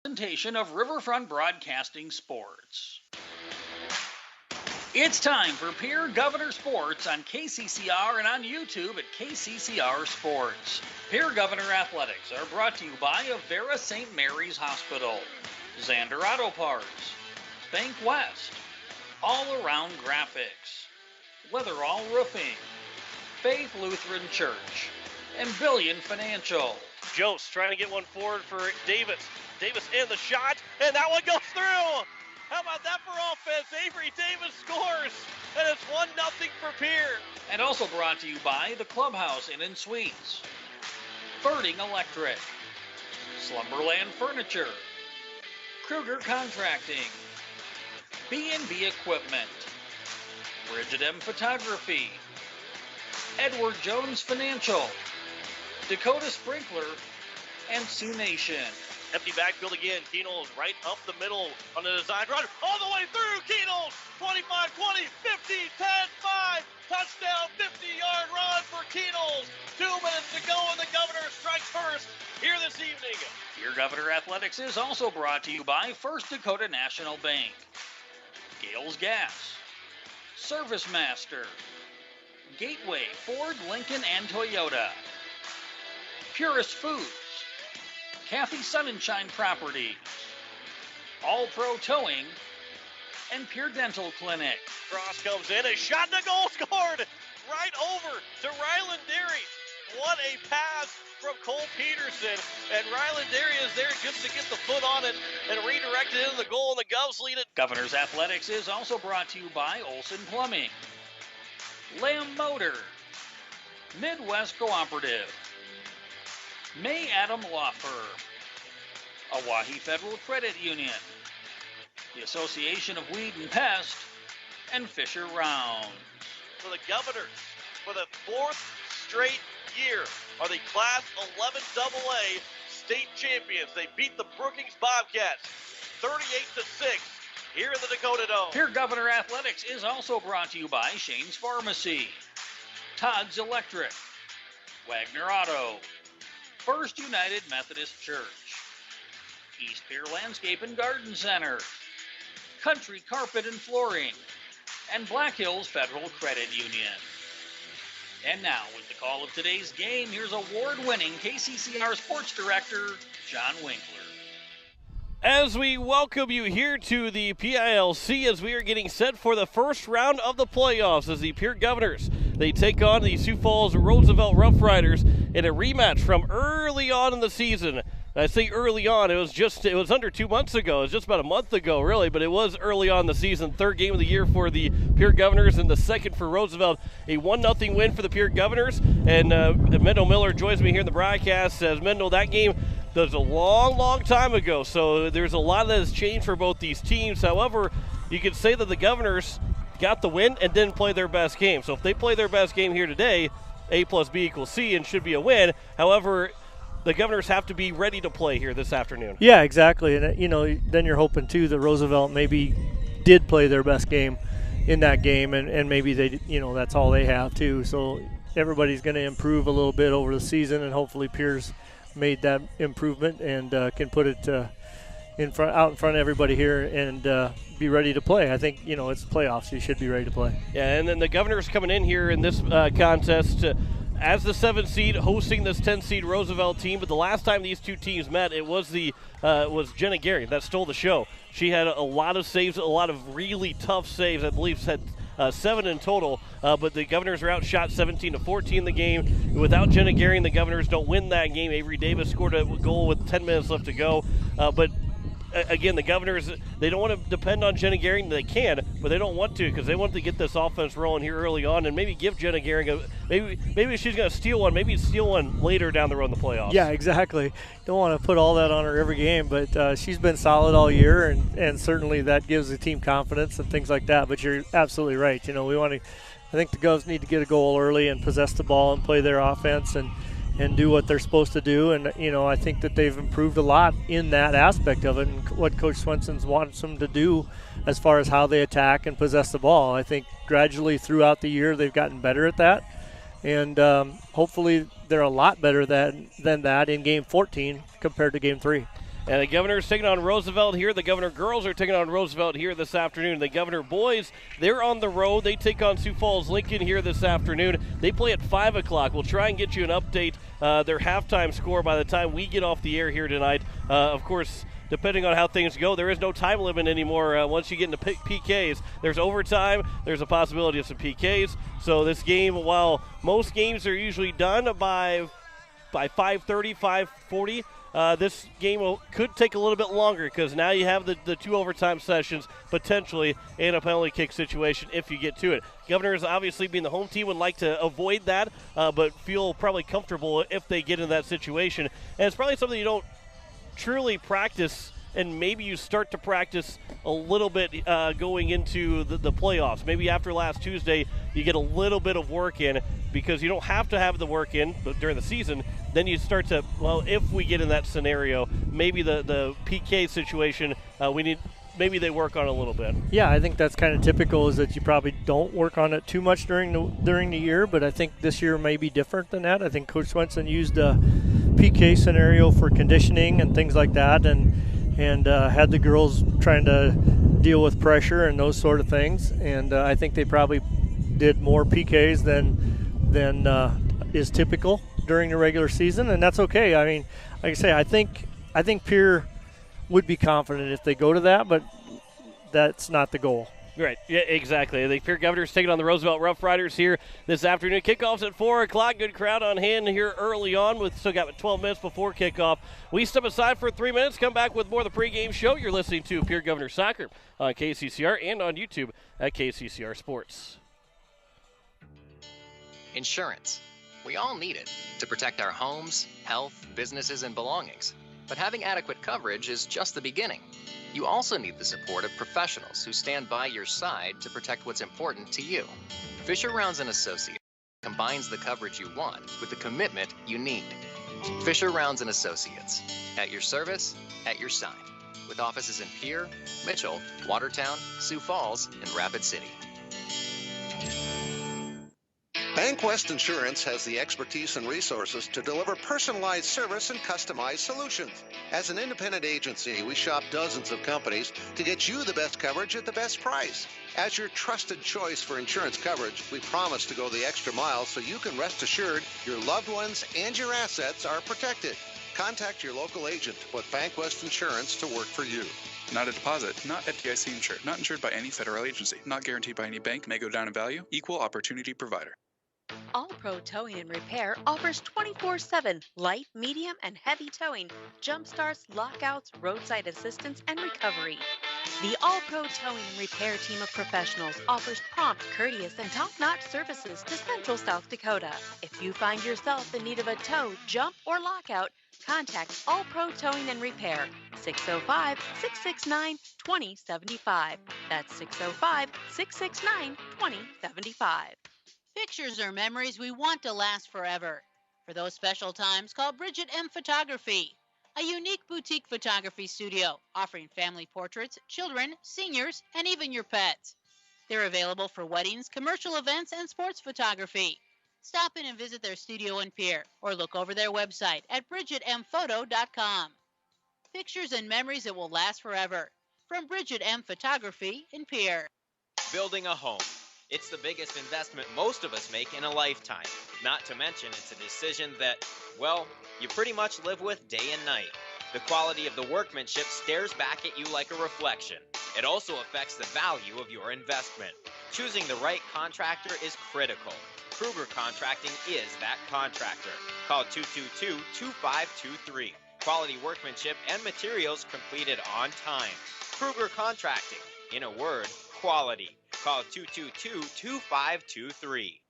Presentation of Riverfront Broadcasting Sports. It's time for Pierre Governor Sports on KCCR and on YouTube at KCCR Sports. Pierre Governor Athletics are brought to you by Avera St. Mary's Hospital, Zander Auto Parts, Bank West, All Around Graphics, Weatherall Roofing, Faith Lutheran Church, and Billion Financial. Jost trying to get one forward for Davis. Davis in the shot, and that one goes through. How about that for offense? Avery Davis scores, and it's 1-0 for Pierre. And also brought to you by the Clubhouse Inn and Suites, Birding Electric, Slumberland Furniture, Kruger Contracting, B&B Equipment, Bridget M Photography, Edward Jones Financial, Dakota Sprinkler, and Sioux Nation. Empty backfield again. Keenels right up the middle on the design run. All the way through. Keenels 25, 20, 50, 10, 5. Touchdown, 50-yard run for Keenels. 2 minutes to go, and the Governor strikes first here this evening. Your Governor Athletics is also brought to you by First Dakota National Bank, Gales Gas, Service Master, Gateway Ford, Lincoln, and Toyota, Purist Foods, Kathy Sunshine Properties, All Pro Towing, and Pure Dental Clinic. Cross comes in, a shot and a goal scored right over to Ryland Derry. What a pass from Cole Peterson, and Ryland Derry is there just to get the foot on it and redirect it into the goal, and the Govs lead it. Governor's Athletics is also brought to you by Olson Plumbing, Lamb Motor, Midwest Cooperative, May Adam Law Firm, Oahe Federal Credit Union, the Association of Weed and Pest, and Fisher Round. For the Governors, for the 4th straight year, are the Class 11 AA state champions. They beat the Brookings Bobcats 38-6 here in the Dakota Dome. Here, Governor Athletics is also brought to you by Shane's Pharmacy, Todd's Electric, Wagner Auto, First United Methodist Church, East Pier Landscape and Garden Center, Country Carpet and Flooring, and Black Hills Federal Credit Union. And now, with the call of today's game, here's award-winning KCCR Sports Director, John Winkler. As we welcome you here to the PILC as we are getting set for the first round of the playoffs as the Pierre Governors, they take on the Sioux Falls Roosevelt Rough Riders in a rematch from early on in the season. I say early on, it was under 2 months ago. It was just about a month ago, really, but it was early on in the season. 3rd game of the year for the Pierre Governors and the 2nd for Roosevelt. A 1-0 win for the Pierre Governors. And Mendel Miller joins me here in the broadcast. Says, Mendel, that game was a long, long time ago, so there's a lot that has changed for both these teams. However, you could say that the Governors got the win and didn't play their best game. So if they play their best game here today, A plus B equals C and should be a win. However, the Governors have to be ready to play here this afternoon. Yeah, exactly. And, then you're hoping, too, that Roosevelt maybe did play their best game in that game, and maybe they, that's all they have, too. So everybody's going to improve a little bit over the season, and hopefully Pierre's made that improvement and can put it out in front of everybody here and be ready to play. I think, it's playoffs. You should be ready to play. Yeah, and then the Governors coming in here in this contest as the 7th seed, hosting this 10th seed Roosevelt team. But the last time these two teams met, it was was Jenna Gary that stole the show. She had a lot of saves, a lot of really tough saves. I believe had 7 in total. But the Governors are outshot 17-14 in the game. Without Jenna Gary, the Governors don't win that game. Avery Davis scored a goal with 10 minutes left to go. But again, the Governors, they don't want to depend on Jenna Gehring. They can, but they don't want to because they want to get this offense rolling here early on and maybe give Jenna Gehring maybe she's going to steal one, maybe steal one later down the road in the playoffs. Yeah, exactly. Don't want to put all that on her every game, but she's been solid all year, and certainly that gives the team confidence and things like that. But you're absolutely right. I think the Govs need to get a goal early and possess the ball and play their offense and do what they're supposed to do. And, I think that they've improved a lot in that aspect of it and what Coach Swensson wants them to do as far as how they attack and possess the ball. I think gradually throughout the year they've gotten better at that. And hopefully they're a lot better than that in Game 14 compared to Game 3. And the Governors taking on Roosevelt here. The Governor girls are taking on Roosevelt here this afternoon. The Governor boys, they're on the road. They take on Sioux Falls Lincoln here this afternoon. They play at 5 o'clock. We'll try and get you an update, their halftime score by the time we get off the air here tonight. Of course, depending on how things go, there is no time limit anymore. Once you get into PKs, there's overtime. There's a possibility of some PKs. So this game, while most games are usually done by 5:30, 5:40, this game could take a little bit longer because now you have the 2 overtime sessions potentially and a penalty kick situation if you get to it. Governors, obviously being the home team, would like to avoid that, but feel probably comfortable if they get in that situation. And it's probably something you don't truly practice, and maybe you start to practice a little bit going into the playoffs. Maybe after last Tuesday you get a little bit of work in, because you don't have to have the work in during the season. Then you start to, well, if we get in that scenario, maybe the PK situation, maybe they work on it a little bit. Yeah, I think that's kind of typical, is that you probably don't work on it too much during the year, but I think this year may be different than that. I think Coach Swenson used a PK scenario for conditioning and things like that, and had the girls trying to deal with pressure and those sort of things. And I think they probably did more PKs than is typical during the regular season, and that's okay. I mean, like I say, I think Pierre would be confident if they go to that, but that's not the goal. Right, yeah, exactly. The Pierre Governors taking on the Roosevelt Rough Riders here this afternoon. Kickoff's at 4 o'clock. Good crowd on hand here early on. We've still got 12 minutes before kickoff. We step aside for 3 minutes, come back with more of the pregame show. You're listening to Pierre Governor Soccer on KCCR and on YouTube at KCCR Sports. Insurance. We all need it to protect our homes, health, businesses, and belongings. But having adequate coverage is just the beginning. You also need the support of professionals who stand by your side to protect what's important to you. Fisher Rounds & Associates combines the coverage you want with the commitment you need. Fisher Rounds & Associates, at your service, at your side, with offices in Pierre, Mitchell, Watertown, Sioux Falls, and Rapid City. BankWest Insurance has the expertise and resources to deliver personalized service and customized solutions. As an independent agency, we shop dozens of companies to get you the best coverage at the best price. As your trusted choice for insurance coverage, we promise to go the extra mile so you can rest assured your loved ones and your assets are protected. Contact your local agent to put BankWest Insurance to work for you. Not a deposit, not FDIC insured, not insured by any federal agency, not guaranteed by any bank, may go down in value, equal opportunity provider. All Pro Towing and Repair offers 24/7 light, medium, and heavy towing, jump starts, lockouts, roadside assistance, and recovery. The All Pro Towing and Repair team of professionals offers prompt, courteous, and top-notch services to Central South Dakota. If you find yourself in need of a tow, jump, or lockout, contact All Pro Towing and Repair, 605-669-2075. That's 605-669-2075. Pictures are memories we want to last forever. For those special times, call Bridget M. Photography, a unique boutique photography studio offering family portraits, children, seniors, and even your pets. They're available for weddings, commercial events, and sports photography. Stop in and visit their studio in Pierre, or look over their website at bridgetmphoto.com. Pictures and memories that will last forever. From Bridget M. Photography in Pierre. Building a home. It's the biggest investment most of us make in a lifetime. Not to mention, it's a decision that, well, you pretty much live with day and night. The quality of the workmanship stares back at you like a reflection. It also affects the value of your investment. Choosing the right contractor is critical. Kruger Contracting is that contractor. Call 222-2523. Quality workmanship and materials completed on time. Kruger Contracting. In a word, quality. Call 222-2523.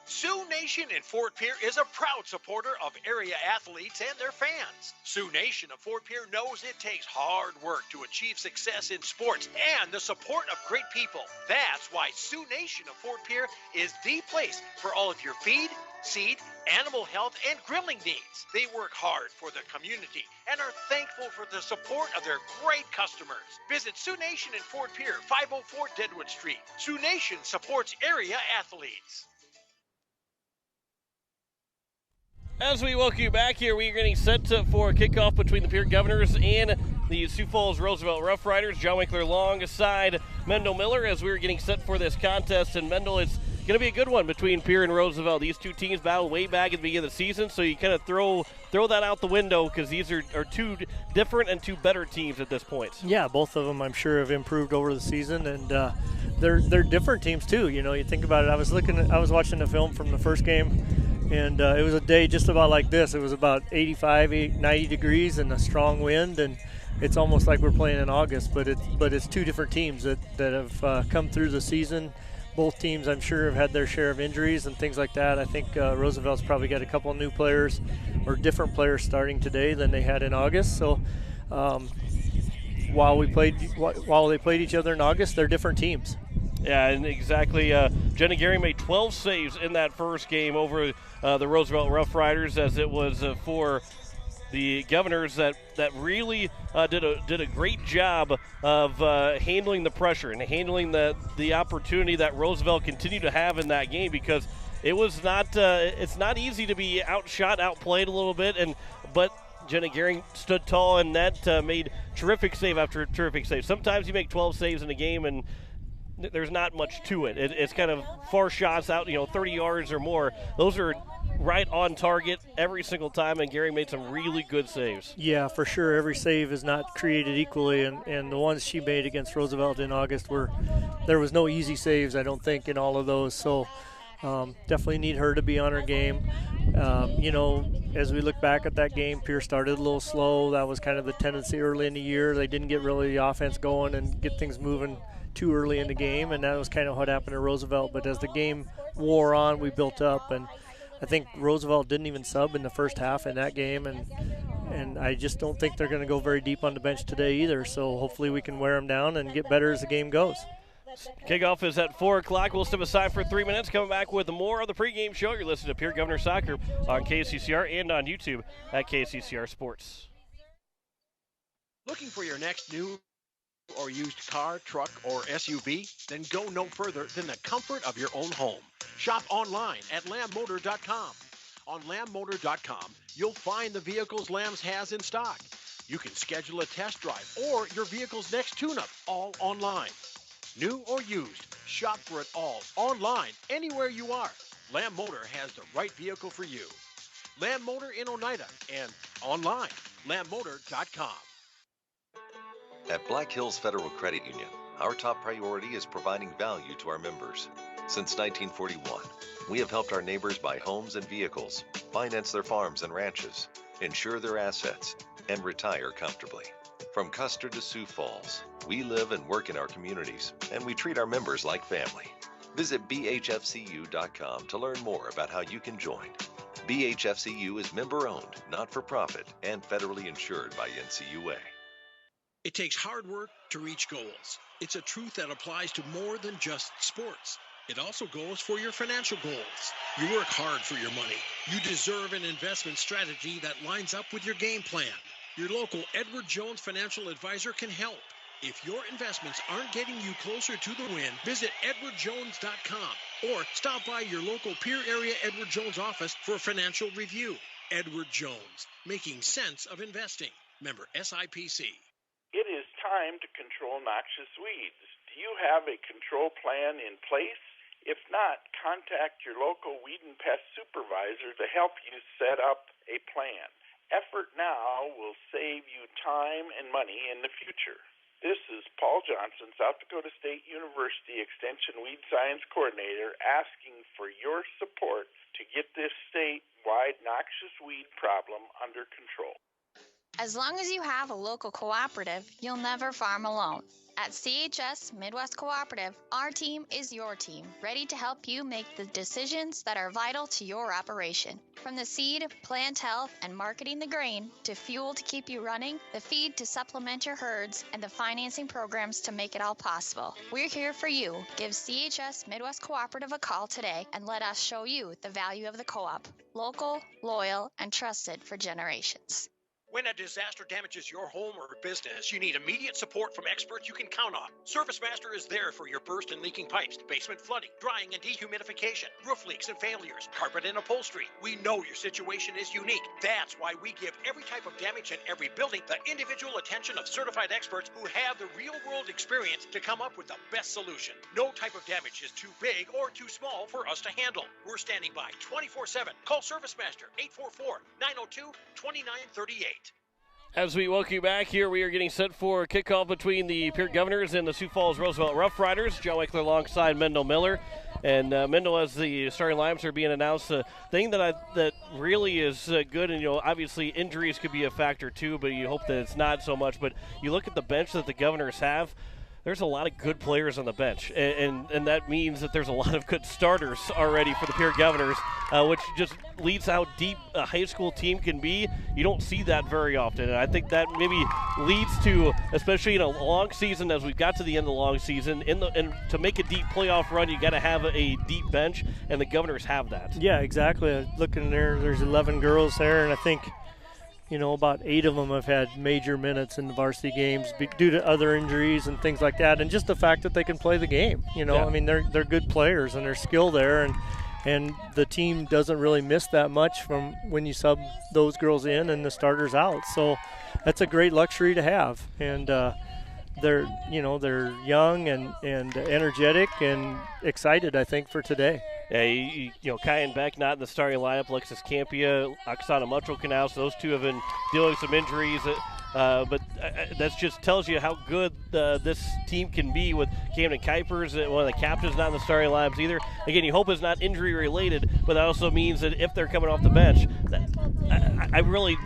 Sioux Nation in Fort Pierre is a proud supporter of area athletes and their fans. Sioux Nation of Fort Pierre knows it takes hard work to achieve success in sports and the support of great people. That's why Sioux Nation of Fort Pierre is the place for all of your feed, seed, animal health, and grilling needs. They work hard for the community and are thankful for the support of their great customers. Visit Sioux Nation in Fort Pierre, 504 Deadwood Street. Sioux Nation supports area athletes. As we welcome you back here, we are getting set for a kickoff between the Pierre Governors and the Sioux Falls Roosevelt Rough Riders. John Winkler alongside Mendel Miller as we are getting set for this contest. And Mendel, it's going to be a good one between Pierre and Roosevelt. These two teams battled way back at the beginning of the season, so you kind of throw that out the window because these are two different and two better teams at this point. Yeah, both of them I'm sure have improved over the season, and they're different teams too. You know, you think about it. I was watching the film from the first game, and it was a day just about like this. It was about 85, 90 degrees and a strong wind, and it's almost like we're playing in August. But it's two different teams that have come through the season. Both teams, I'm sure, have had their share of injuries and things like that. I think Roosevelt's probably got a couple of new players or different players starting today than they had in August. So while they played each other in August, they're different teams. Yeah, and exactly. Jenna Gehring made 12 saves in that first game over the Roosevelt Rough Riders, as it was for the Governors that really did a great job of handling the pressure and handling the opportunity that Roosevelt continued to have in that game, because it was not it's not easy to be outshot, outplayed a little bit, but Jenna Gehring stood tall and net, made terrific save after terrific save. Sometimes you make 12 saves in a game and there's not much to it. It's kind of far shots out, 30 yards or more. Those are right on target every single time, and Gehring made some really good saves. Yeah, for sure. Every save is not created equally, and the ones she made against Roosevelt in August there was no easy saves, I don't think, in all of those. So definitely need her to be on her game. As we look back at that game, Pierre started a little slow. That was kind of the tendency early in the year. They didn't get really the offense going and get things moving too early in the game, and that was kind of what happened to Roosevelt. But as the game wore on, we built up, and I think Roosevelt didn't even sub in the first half in that game, and I just don't think they're going to go very deep on the bench today either. So hopefully we can wear them down and get better as the game goes. Kickoff is at 4 o'clock. We'll step aside for 3 minutes. Coming back with more of the pregame show. You're listening to Pierre Governor Soccer on KCCR and on YouTube at KCCR Sports. Looking for your next new or used car, truck, or SUV? Then go no further than the comfort of your own home. Shop online at lambmotor.com. On lambmotor.com, you'll find the vehicles Lambs has in stock. You can schedule a test drive or your vehicle's next tune-up, all online. New or used, shop for it all online, anywhere you are. Lamb Motor has the right vehicle for you. Lamb Motor in Oneida and online, lambmotor.com. At Black Hills Federal Credit Union, our top priority is providing value to our members. Since 1941, we have helped our neighbors buy homes and vehicles, finance their farms and ranches, insure their assets, and retire comfortably. From Custer to Sioux Falls, we live and work in our communities, and we treat our members like family. Visit bhfcu.com to learn more about how you can join. BHFCU is member-owned, not-for-profit, and federally insured by NCUA. It takes hard work to reach goals. It's a truth that applies to more than just sports. It also goes for your financial goals. You work hard for your money. You deserve an investment strategy that lines up with your game plan. Your local Edward Jones financial advisor can help. If your investments aren't getting you closer to the win, visit edwardjones.com or stop by your local Pierre area Edward Jones office for a financial review. Edward Jones, making sense of investing. Member SIPC. It is time to control noxious weeds. Do you have a control plan in place? If not, contact your local weed and pest supervisor to help you set up a plan. Effort now will save you time and money in the future. This is Paul Johnson, South Dakota State University Extension Weed Science Coordinator, asking for your support to get this statewide noxious weed problem under control. As long as you have a local cooperative, you'll never farm alone. At CHS Midwest Cooperative, our team is your team, ready to help you make the decisions that are vital to your operation. From the seed, plant health, and marketing the grain, to fuel to keep you running, the feed to supplement your herds, and the financing programs to make it all possible. We're here for you. Give CHS Midwest Cooperative a call today and let us show you the value of the co-op. Local, loyal, and trusted for generations. When a disaster damages your home or business, you need immediate support from experts you can count on. ServiceMaster is there for your burst and leaking pipes, basement flooding, drying and dehumidification, roof leaks and failures, carpet and upholstery. We know your situation is unique. That's why we give every type of damage in every building the individual attention of certified experts who have the real-world experience to come up with the best solution. No type of damage is too big or too small for us to handle. We're standing by 24/7. Call ServiceMaster 844-902-2938. As we welcome you back here, we are getting set for kickoff between the Pierre Governors and the Sioux Falls Roosevelt Rough Riders. Joe Eichler alongside Mendel Miller. And Mendel, as the starting lineups are being announced, the thing that really is good, and obviously injuries could be a factor too, but you hope that it's not so much. But you look at the bench that the Governors have. There's a lot of good players on the bench, and that means that there's a lot of good starters already for the Pierre Governors, which just leads how deep a high school team can be. You don't see that very often, and I think that maybe leads to, especially in a long season, as we've got to the end of the long season, and to make a deep playoff run, you got to have a deep bench, and the Governors have that. Yeah, exactly. Looking there, there's 11 girls there, and I think about 8 of them have had major minutes in the varsity games due to other injuries and things like that, and just the fact that they can play the game. Yeah. I mean, they're good players and there's skill there, and the team doesn't really miss that much from when you sub those girls in and the starters out. So that's a great luxury to have, and they're young and energetic and excited, I think, for today. Yeah, Kyan Beck not in the starting lineup. Alexis Campia, Oksana Muchel-Knaus, those two have been dealing with some injuries. But that just tells you how good this team can be with Camden Kuipers, one of the captains, not in the starting lineups either. Again, you hope it's not injury related, but that also means that if they're coming off the bench, I really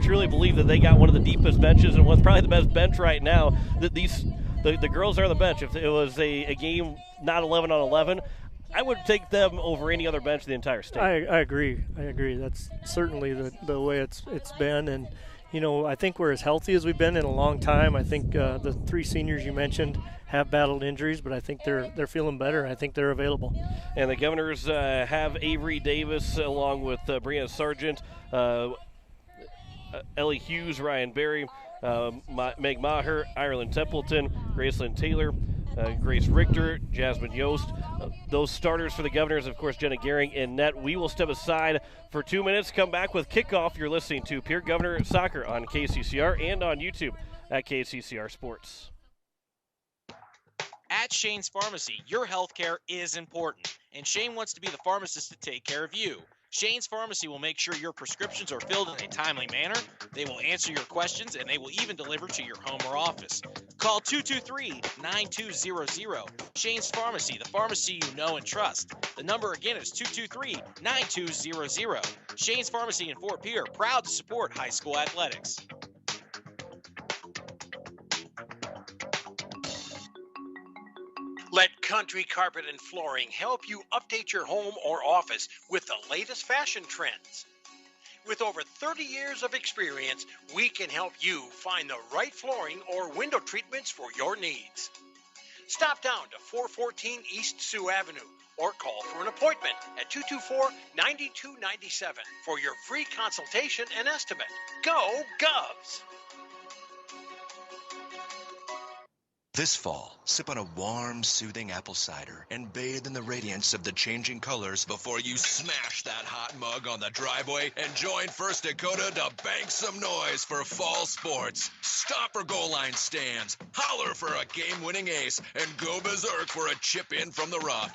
truly believe that they got one of the deepest benches and one's probably the best bench right now. That the girls are on the bench. If it was a game not 11 on 11, I would take them over any other bench in the entire state. I agree. That's certainly the way it's been, and I think we're as healthy as we've been in a long time. I think the 3 seniors you mentioned have battled injuries, but I think they're feeling better. I think they're available. And the Governors have Avery Davis along with Brianna Sargent, Ellie Hughes, Ryan Berry, Meg Maher, Ireland Templeton, Gracelyn Taylor, Grace Richter, Jasmine Yost. Those starters for the Governors, of course, Jenna Gehring in net. We will step aside for 2 minutes, come back with kickoff. You're listening to Pierre Governor Soccer on KCCR and on YouTube at KCCR Sports. At Shane's Pharmacy, your health care is important, and Shane wants to be the pharmacist to take care of you. Shane's Pharmacy will make sure your prescriptions are filled in a timely manner, they will answer your questions, and they will even deliver to your home or office. Call 223-9200. Shane's Pharmacy, the pharmacy you know and trust. The number again is 223-9200. Shane's Pharmacy in Fort Pierre, proud to support high school athletics. Let Country Carpet and Flooring help you update your home or office with the latest fashion trends. With over 30 years of experience, we can help you find the right flooring or window treatments for your needs. Stop down to 414 East Sioux Avenue or call for an appointment at 224-9297 for your free consultation and estimate. Go Govs! This fall, sip on a warm, soothing apple cider and bathe in the radiance of the changing colors before you smash that hot mug on the driveway and join First Dakota to bank some noise for fall sports. Stop for goal line stands, holler for a game-winning ace, and go berserk for a chip-in from the rough.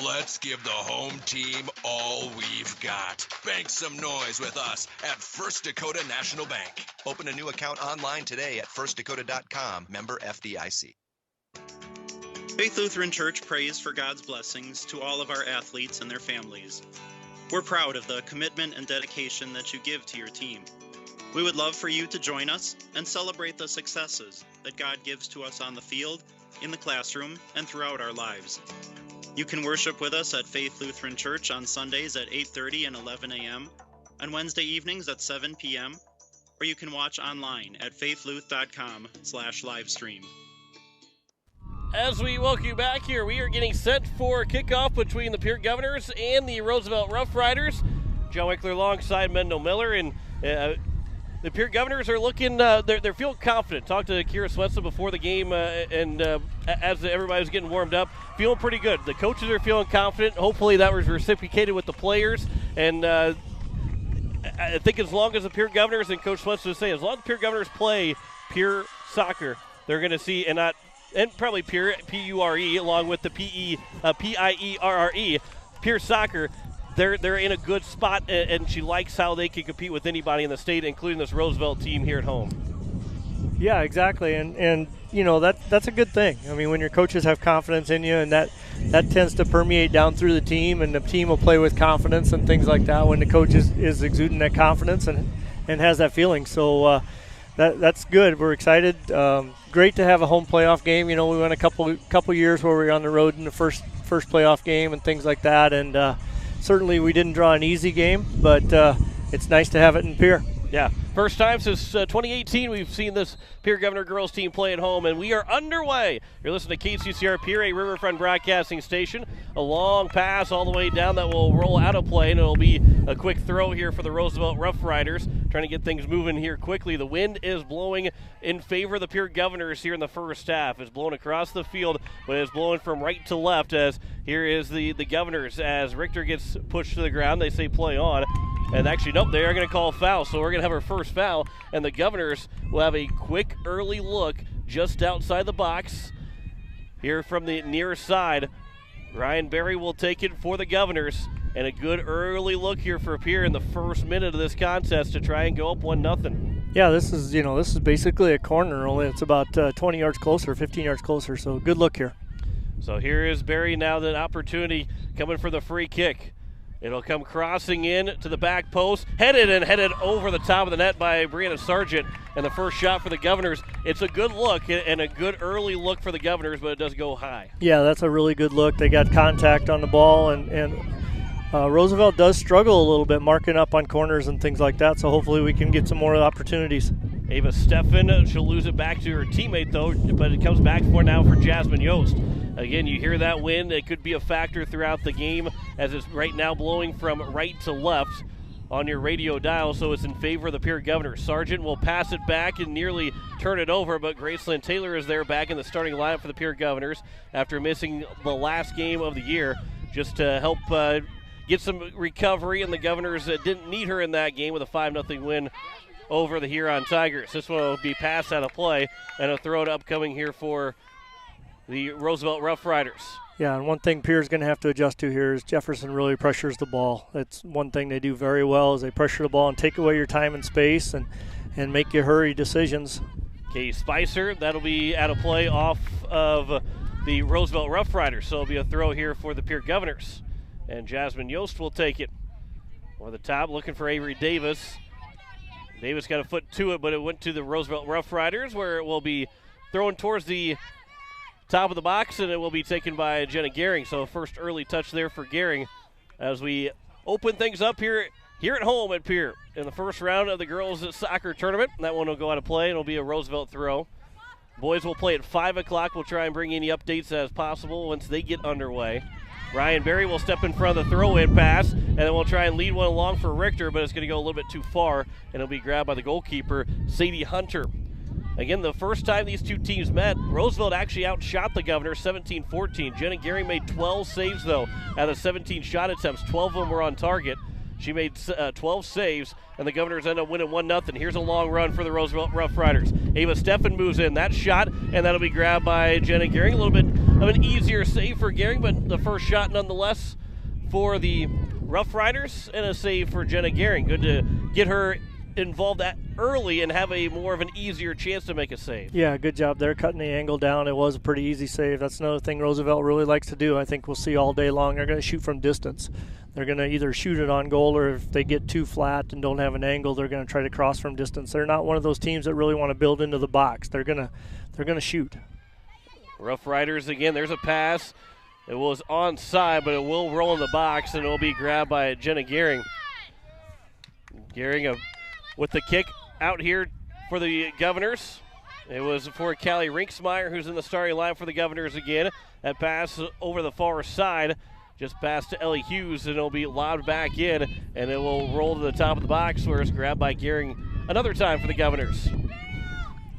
Let's give the home team all we've got. Bank some noise with us at First Dakota National Bank. Open a new account online today at firstdakota.com, member FDIC. Faith Lutheran Church prays for God's blessings to all of our athletes and their families. We're proud of the commitment and dedication that you give to your team. We would love for you to join us and celebrate the successes that God gives to us on the field, in the classroom, and throughout our lives. You can worship with us at Faith Lutheran Church on Sundays at 8:30 and 11 a.m., on Wednesday evenings at 7 p.m., or you can watch online at faithluth.com/livestream. As we welcome you back here, we are getting set for kickoff between the Pierre Governors and the Roosevelt Rough Riders. Joe Eichler alongside Mendel Miller, and the Pierre Governors are looking, they're feeling confident. Talked to Kira Swenson before the game, and as everybody was getting warmed up, feeling pretty good. The coaches are feeling confident. Hopefully that was reciprocated with the players. And I think as long as the Pierre Governors, and Coach Swenson was saying, as long as the Pierre Governors play Pierre soccer, they're going to see, and probably Pierre, P-U-R-E, along with the P-I-E-R-R-E, Pierre soccer, they're in a good spot, and she likes how they can compete with anybody in the state, including this Roosevelt team here at home. Yeah, exactly, and you know that's a good thing. I mean, when your coaches have confidence in you, and that tends to permeate down through the team, and the team will play with confidence and things like that when the coach is exuding that confidence and has that feeling. So that's good. We're excited. Great to have a home playoff game. You know, we went a couple years where we were on the road in the first playoff game and things like that, and certainly we didn't draw an easy game, but it's nice to have it in Pierre. Yeah, first time since 2018 we've seen this Pierre Governor girls team play at home, and we are underway. You're listening to KCCR Pierre, a Riverfront broadcasting station. A long pass all the way down that will roll out of play, and it'll be a quick throw here for the Roosevelt Rough Riders, trying to get things moving here quickly. The wind is blowing in favor of the Pierre Governors here in the first half. It's blowing across the field, but it's blowing from right to left, as here is the Governors as Richter gets pushed to the ground. They say play on. And actually, nope, they are going to call foul, so we're going to have our first foul, and the Governors will have a quick early look just outside the box. Here from the near side, Ryan Berry will take it for the Governors, and a good early look here for Pierre in the first minute of this contest to try and go up 1-0. Yeah, this is basically a corner, only it's about 20 yards closer, 15 yards closer, so good look here. So here is Berry now, the opportunity coming for the free kick. It'll come crossing in to the back post, headed over the top of the net by Brianna Sargent, and the first shot for the Governors. It's a good look and a good early look for the Governors, but it does go high. Yeah, that's a really good look. They got contact on the ball, and Roosevelt does struggle a little bit marking up on corners and things like that, so hopefully we can get some more opportunities. Ava Steffen, she'll lose it back to her teammate, though, but it comes back for Jasmine Yost. Again, you hear that wind. It could be a factor throughout the game, as it's right now blowing from right to left on your radio dial, so it's in favor of the Pierre Governors. Sargent will pass it back and nearly turn it over, but Graceland Taylor is there back in the starting lineup for the Pierre Governors after missing the last game of the year, just to help get some recovery, and the Governors didn't need her in that game with a 5-0 win over the Huron Tigers. This one will be passed out of play, and a throw to upcoming here for the Roosevelt Rough Riders. Yeah, and one thing Pierre's going to have to adjust to here is Jefferson really pressures the ball. That's one thing they do very well, is they pressure the ball and take away your time and space and make you hurry decisions. Kay Spicer, that'll be out of play off of the Roosevelt Rough Riders, so it'll be a throw here for the Pierre Governors. And Jasmine Yost will take it. Over the top, looking for Avery Davis. Davis got a foot to it, but it went to the Roosevelt Rough Riders, where it will be thrown towards the top of the box, and it will be taken by Jenna Gehring. So first early touch there for Gehring as we open things up here at home at Pierre in the first round of the girls' soccer tournament. That one will go out of play, and it'll be a Roosevelt throw. Boys will play at 5 o'clock. We'll try and bring any updates as possible once they get underway. Ryan Berry will step in front of the throw-in pass, and then we'll try and lead one along for Richter, but it's going to go a little bit too far, and it'll be grabbed by the goalkeeper, Sadie Hunter. Again, the first time these two teams met, Roosevelt actually outshot the Governors 17-14. Jenna Gehring made 12 saves, though, out of 17 shot attempts. 12 of them were on target. She made 12 saves, and the Governors end up winning 1-0. Here's a long run for the Roosevelt Rough Riders. Ava Steffen moves in. That shot, and that'll be grabbed by Jenna Gehring. A little bit of an easier save for Gehring, but the first shot nonetheless for the Rough Riders, and a save for Jenna Gehring. Good to get her involved that early and have a more of an easier chance to make a save. Yeah, good job there cutting the angle down. It was a pretty easy save. That's another thing Roosevelt really likes to do. I think we'll see all day long. They're going to shoot from distance. They're going to either shoot it on goal, or if they get too flat and don't have an angle, they're going to try to cross from distance. They're not one of those teams that really want to build into the box. They're going to shoot. Rough Riders again. There's a pass. It was onside, but it will roll in the box, and it will be grabbed by Jenna Gehring. Gehring with the kick out here for the Governors. It was for Callie Rinksmeyer, who's in the starting line for the Governors again. That pass over the far side, just past to Ellie Hughes, and it'll be lobbed back in, and it will roll to the top of the box, where it's grabbed by Gehring another time for the Governors.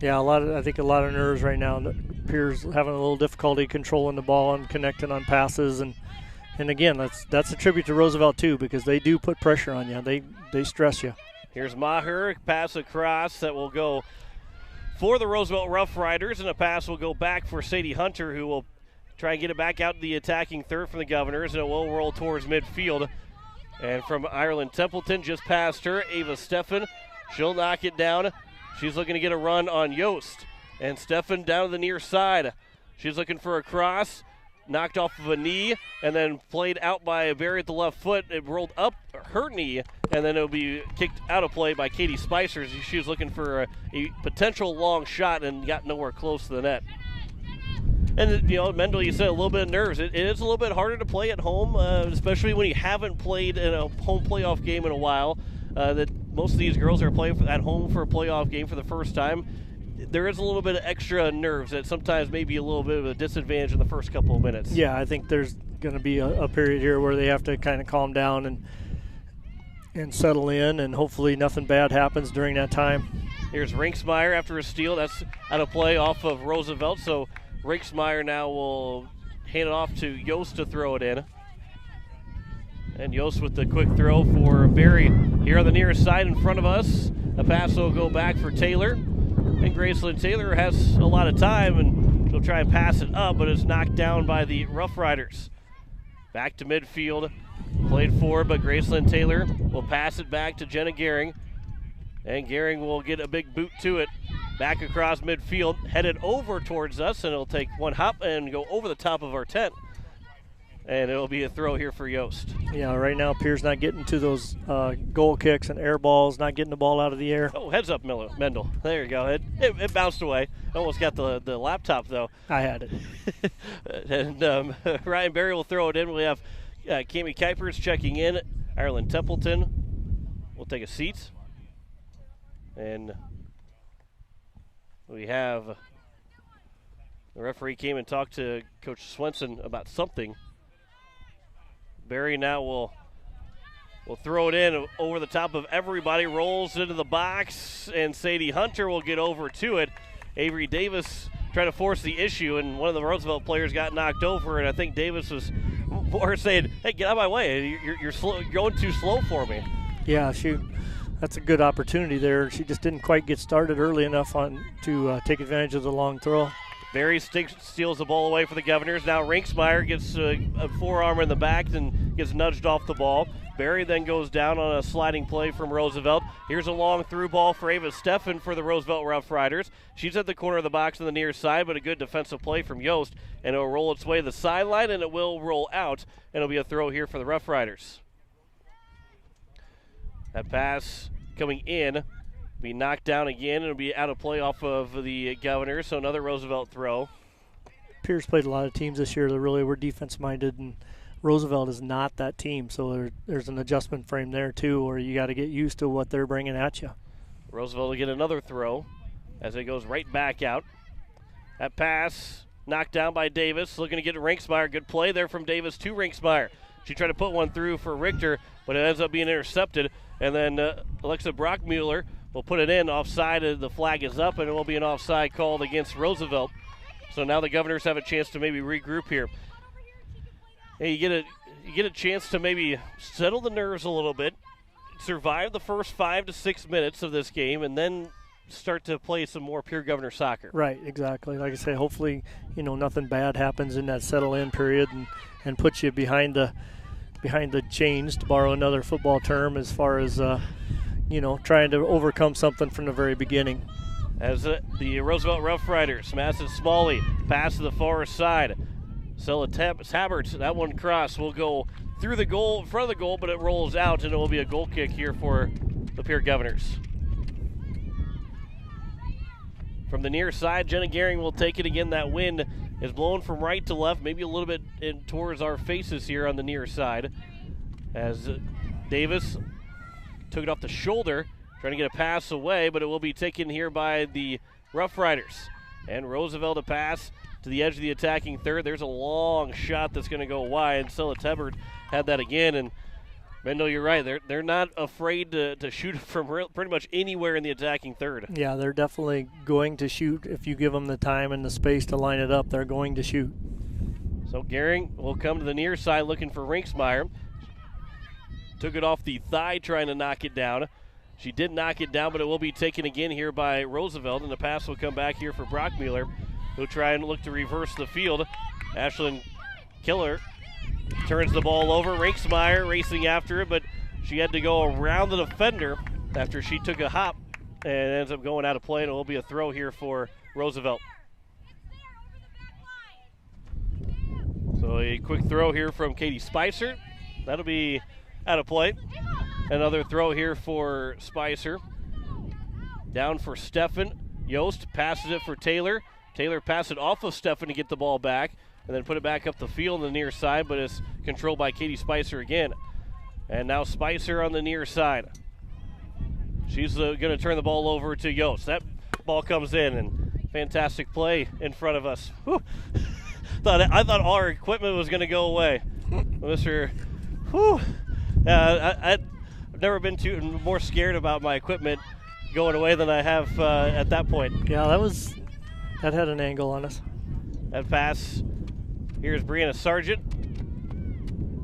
Yeah, I think a lot of nerves right now. Pierre's having a little difficulty controlling the ball and connecting on passes, and again, that's a tribute to Roosevelt too, because they do put pressure on you. They stress you. Here's Maher, pass across that will go for the Roosevelt Rough Riders, and a pass will go back for Sadie Hunter, who will try and get it back out to the attacking third from the Governors, and it will roll towards midfield. And from Ireland Templeton, just past her, Ava Steffen. She'll knock it down. She's looking to get a run on Yost. And Steffen down to the near side. She's looking for a cross. Knocked off of a knee and then played out by Barry at the left foot. It rolled up her knee, and then it'll be kicked out of play by Katie Spicer. She was looking for a potential long shot and got nowhere close to the net. And, Mendel, you said a little bit of nerves. It is a little bit harder to play at home, especially when you haven't played in a home playoff game in a while. That most of these girls are playing at home for a playoff game for the first time. There is a little bit of extra nerves that sometimes may be a little bit of a disadvantage in the first couple of minutes. Yeah, I think there's going to be a period here where they have to kind of calm down and settle in, and hopefully nothing bad happens during that time. Here's Rinksmeyer after a steal. That's out of play off of Roosevelt, so Rinksmeyer now will hand it off to Yost to throw it in. And Yost with the quick throw for Barry here on the near side in front of us. The pass will go back for Taylor. And Graceland Taylor has a lot of time, and she'll try and pass it up, but it's knocked down by the Rough Riders. Back to midfield. Played forward, but Graceland Taylor will pass it back to Jenna Gehring. And Gehring will get a big boot to it. Back across midfield, headed over towards us, and it'll take one hop and go over the top of our tent. And it'll be a throw here for Yost. Yeah, right now Pierre's not getting to those goal kicks and air balls, not getting the ball out of the air. Oh, heads up, Mendel. There you go. It bounced away. Almost got the laptop, though. I had it. And Ryan Berry will throw it in. We have Cami Kuipers checking in. Ireland Templeton will take a seat. And we have the referee came and talked to Coach Swenson about something. Barry now will throw it in over the top of everybody, rolls into the box, and Sadie Hunter will get over to it. Avery Davis trying to force the issue, and one of the Roosevelt players got knocked over, and I think Davis was more saying, hey, get out of my way. You're slow, you're going too slow for me. Yeah, that's a good opportunity there. She just didn't quite get started early enough to take advantage of the long throw. Barry steals the ball away for the Governors. Now Rinksmeyer gets a forearm in the back and gets nudged off the ball. Barry then goes down on a sliding play from Roosevelt. Here's a long through ball for Ava Steffen for the Roosevelt Rough Riders. She's at the corner of the box on the near side, but a good defensive play from Yost. And it'll roll its way to the sideline, and it will roll out. And it'll be a throw here for the Rough Riders. That pass coming in. Be knocked down again. It'll be out of play off of the Governors, so another Roosevelt throw. Pierce played a lot of teams this year that really were defense-minded, and Roosevelt is not that team, so there's an adjustment frame there, too, where you got to get used to what they're bringing at you. Roosevelt will get another throw as it goes right back out. That pass knocked down by Davis, looking to get to Rinksmeyer. Good play there from Davis to Rinksmeyer. She tried to put one through for Richter, but it ends up being intercepted, and then Alexa Brockmuller will put it in offside. The flag is up, and it will be an offside called against Roosevelt. So now the Governors have a chance to maybe regroup here. And you get a chance to maybe settle the nerves a little bit, survive the first 5 to 6 minutes of this game, and then start to play some more pure Governor soccer. Right, exactly. Like I say, hopefully, nothing bad happens in that settle-in period and puts you behind the chains, to borrow another football term, as far as trying to overcome something from the very beginning. As the Roosevelt Rough Riders, Madison Smalley, pass to the far side. Stella Tabbert, that one cross will go through the goal, in front of the goal, but it rolls out, and it will be a goal kick here for the Pierre Governors. From the near side, Jenna Gehring will take it again. That wind is blowing from right to left, maybe a little bit towards our faces here on the near side. As Davis took it off the shoulder, trying to get a pass away, but it will be taken here by the Rough Riders. And Roosevelt a pass to the edge of the attacking third. There's a long shot that's going to go wide. Stella Tabbert had that again, and Mendel, you're right. They're not afraid to shoot from pretty much anywhere in the attacking third. Yeah, they're definitely going to shoot. If you give them the time and the space to line it up, they're going to shoot. So Gehring will come to the near side looking for Rinksmeyer. Took it off the thigh trying to knock it down. She did knock it down, but it will be taken again here by Roosevelt, and the pass will come back here for Brockmuller, who'll try and look to reverse the field. Ashlyn Killer turns the ball over. Rinksmeyer racing after it, but she had to go around the defender after she took a hop and ends up going out of play, and it will be a throw here for Roosevelt. So a quick throw here from Katie Spicer. That'll be out of play. Another throw here for Spicer. Down for Steffen. Yost passes it for Taylor. Taylor passes it off of Steffen to get the ball back and then put it back up the field on the near side, but it's controlled by Katie Spicer again. And now Spicer on the near side. She's going to turn the ball over to Yost. That ball comes in, and fantastic play in front of us. I thought all our equipment was going to go away. Mr. I've never been more scared about my equipment going away than I have at that point. Yeah, that had an angle on us. That pass. Here's Brianna Sargent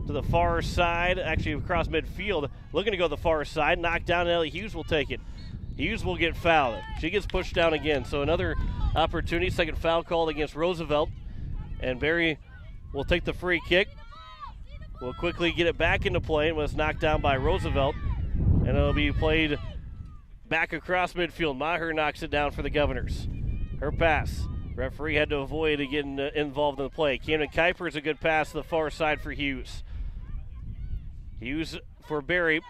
to the far side, actually across midfield, looking to go to the far side. Knocked down, and Ellie Hughes will take it. Hughes will get fouled. She gets pushed down again. So another opportunity, second foul called against Roosevelt. And Barry will take the free kick. Will quickly get it back into play and was knocked down by Roosevelt. And it'll be played back across midfield. Maher knocks it down for the Governors. Her pass. Referee had to avoid getting involved in the play. Camden Kuiper is a good pass to the far side for Hughes. Hughes for Barry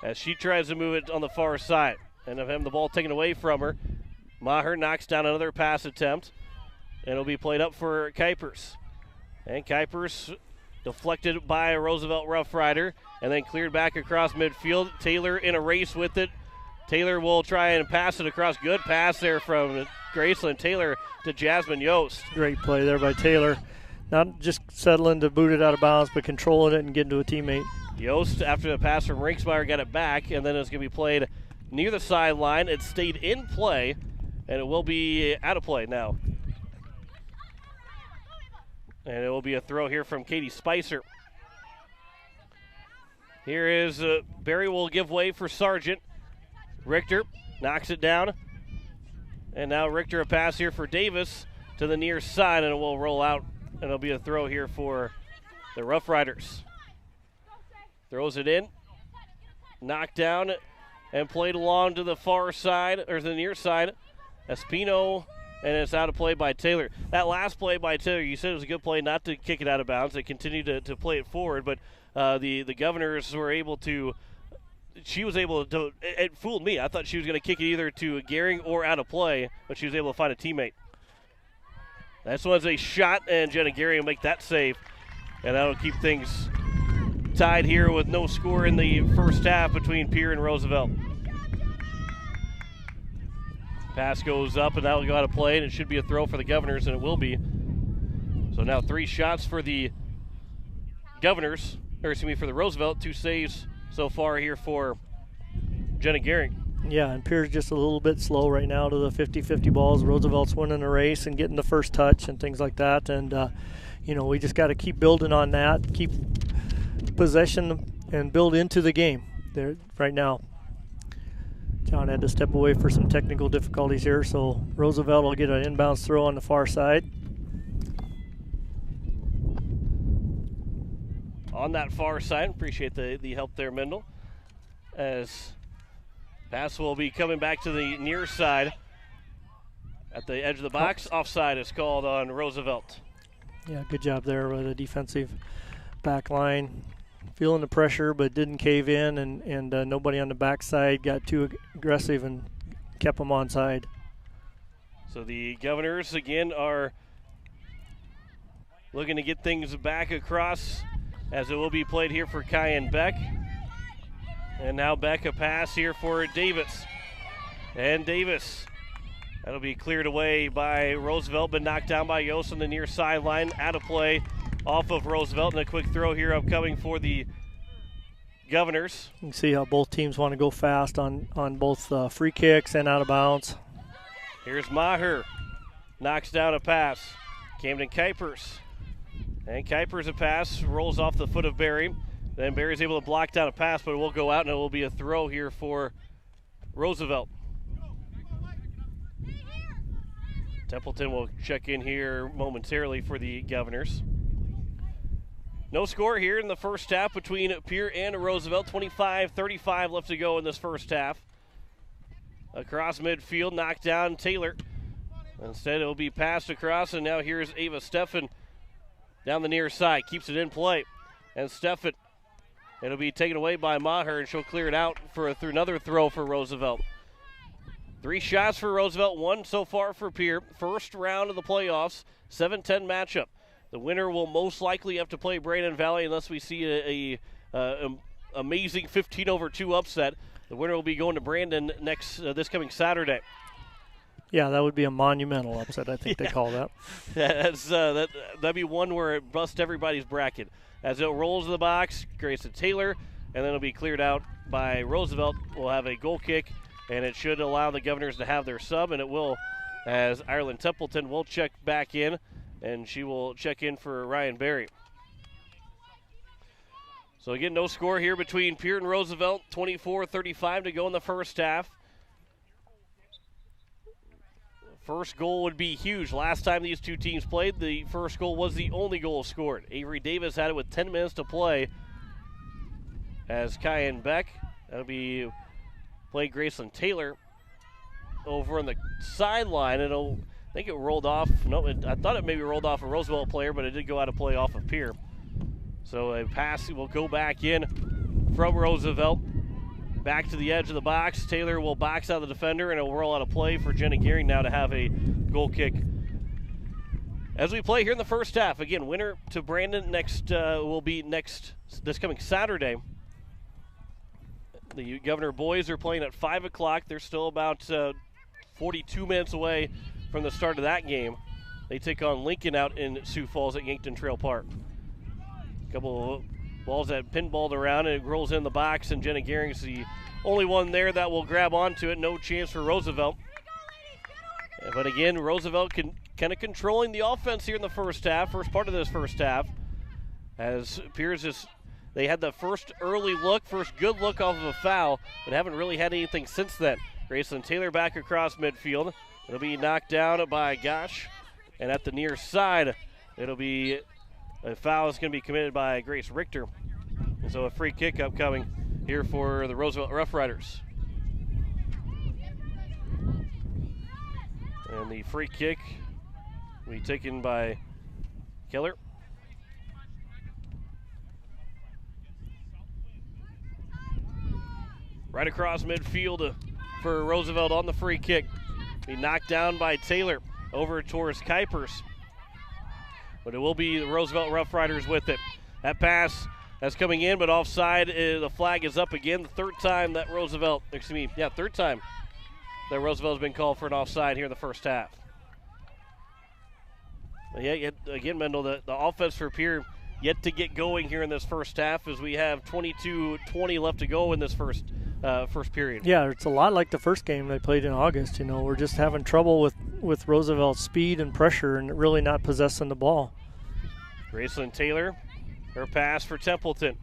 as she tries to move it on the far side. And of him, the ball taken away from her. Maher knocks down another pass attempt. And it'll be played up for Kuipers. And Kuipers deflected by a Roosevelt Rough Rider and then cleared back across midfield. Taylor in a race with it. Taylor will try and pass it across. Good pass there from Graceland Taylor to Jasmine Yost. Great play there by Taylor. Not just settling to boot it out of bounds, but controlling it and getting to a teammate. Yost, after the pass from Rinksmeyer, got it back, and then it's going to be played near the sideline. It stayed in play, and it will be out of play now. And it will be a throw here from Katie Spicer. Here is Barry will give way for Sargent. Richter knocks it down. And now Richter a pass here for Davis to the near side, and it will roll out. And it'll be a throw here for the Rough Riders. Throws it in. Knocked down and played along to the far side, or the near side. Espino, and it's out of play by Taylor. That last play by Taylor, you said it was a good play not to kick it out of bounds. They continued to play it forward, but the Governors were able to, she was able to, it fooled me. I thought she was going to kick it either to Gehring or out of play, but she was able to find a teammate. This one's a shot, and Jenna Gehring will make that save, and that'll keep things tied here with no score in the first half between Pierre and Roosevelt. Pass goes up, and that'll go out of play, and it should be a throw for the Governors, and it will be. So now 3 shots for the Governors, or excuse me, for the Roosevelt. 2 saves so far here for Jenna Gehring. Yeah, and Pierre's just a little bit slow right now to the 50-50 balls. Roosevelt's winning the race and getting the first touch and things like that. And, we just got to keep building on that, keep possession and build into the game there right now. John had to step away for some technical difficulties here, so Roosevelt will get an inbounds throw on the far side. On that far side, appreciate the help there, Mendel. As pass will be coming back to the near side at the edge of the box. Offside is called on Roosevelt. Yeah, good job there with the defensive back line. Feeling the pressure, but didn't cave in, and nobody on the backside got too aggressive and kept them onside. So the Governors, again, are looking to get things back across as it will be played here for Kyan Beck. And now Beck a pass here for Davis. And Davis, that'll be cleared away by Roosevelt, but knocked down by Yost on the near sideline. Out of play off of Roosevelt, and a quick throw here upcoming for the Governors. You can see how both teams want to go fast on both free kicks and out of bounds. Here's Maher. Knocks down a pass. Camden Kuipers. And Kuipers a pass. Rolls off the foot of Barry. Then Barry's able to block down a pass, but it will go out, and it will be a throw here for Roosevelt. Templeton will check in here momentarily for the Governors. No score here in the first half between Pierre and Roosevelt. 25-35 left to go in this first half. Across midfield, knocked down Taylor. Instead, it will be passed across, and now here's Ava Steffen down the near side. Keeps it in play. And Steffen, it'll be taken away by Maher, and she'll clear it out through another throw for Roosevelt. 3 shots for Roosevelt, 1 so far for Pierre. First round of the playoffs, 7-10 matchup. The winner will most likely have to play Brandon Valley unless we see a amazing 15-2 upset. The winner will be going to Brandon this coming Saturday. Yeah, that would be a monumental upset, I think they call that. That'd be one where it busts everybody's bracket. As it rolls to the box, Grayson Taylor, and then it'll be cleared out by Roosevelt. We'll have a goal kick, and it should allow the Governors to have their sub, and it will, as Ireland Templeton will check back in, and she will check in for Ryan Berry. So again, no score here between Pierre and Roosevelt. 24-35 to go in the first half. First goal would be huge. Last time these two teams played, the first goal was the only goal scored. Avery Davis had it with 10 minutes to play as Kyan Beck. That'll be played Graceland Taylor over on the sideline. I think it rolled off. No, I thought it maybe rolled off a Roosevelt player, but it did go out of play off of Pierre. So a pass will go back in from Roosevelt. Back to the edge of the box. Taylor will box out the defender, and it will roll out of play for Jenna Gearing now to have a goal kick. As we play here in the first half, again, winner to Brandon will be this coming Saturday. The Governor boys are playing at 5 o'clock. They're still about 42 minutes away from the start of that game. They take on Lincoln out in Sioux Falls at Yankton Trail Park. A couple of balls that pinballed around, and it rolls in the box, and Jenna Gearing's the only one there that will grab onto it. No chance for Roosevelt. But again, Roosevelt kind of controlling the offense here in the first part of this first half. As Pierce they had the first good look off of a foul, but haven't really had anything since then. Graceland Taylor back across midfield. It'll be knocked down by Gosh, and at the near side, it'll be a foul is going to be committed by Grace Richter. And so a free kick upcoming here for the Roosevelt Rough Riders. And the free kick will be taken by Keller. Right across midfield for Roosevelt on the free kick. Be knocked down by Taylor over towards Kuipers. But it will be the Roosevelt Rough Riders with it. That pass that's coming in, but offside. The flag is up again. The third time that Roosevelt has been called for an offside here in the first half. But yeah, again, Mendel, the offense for Pierre yet to get going here in this first half as we have 22-20 left to go in this first period. Yeah, it's a lot like the first game they played in August. We're just having trouble with Roosevelt's speed and pressure and really not possessing the ball. Graceland Taylor, her pass for Templeton.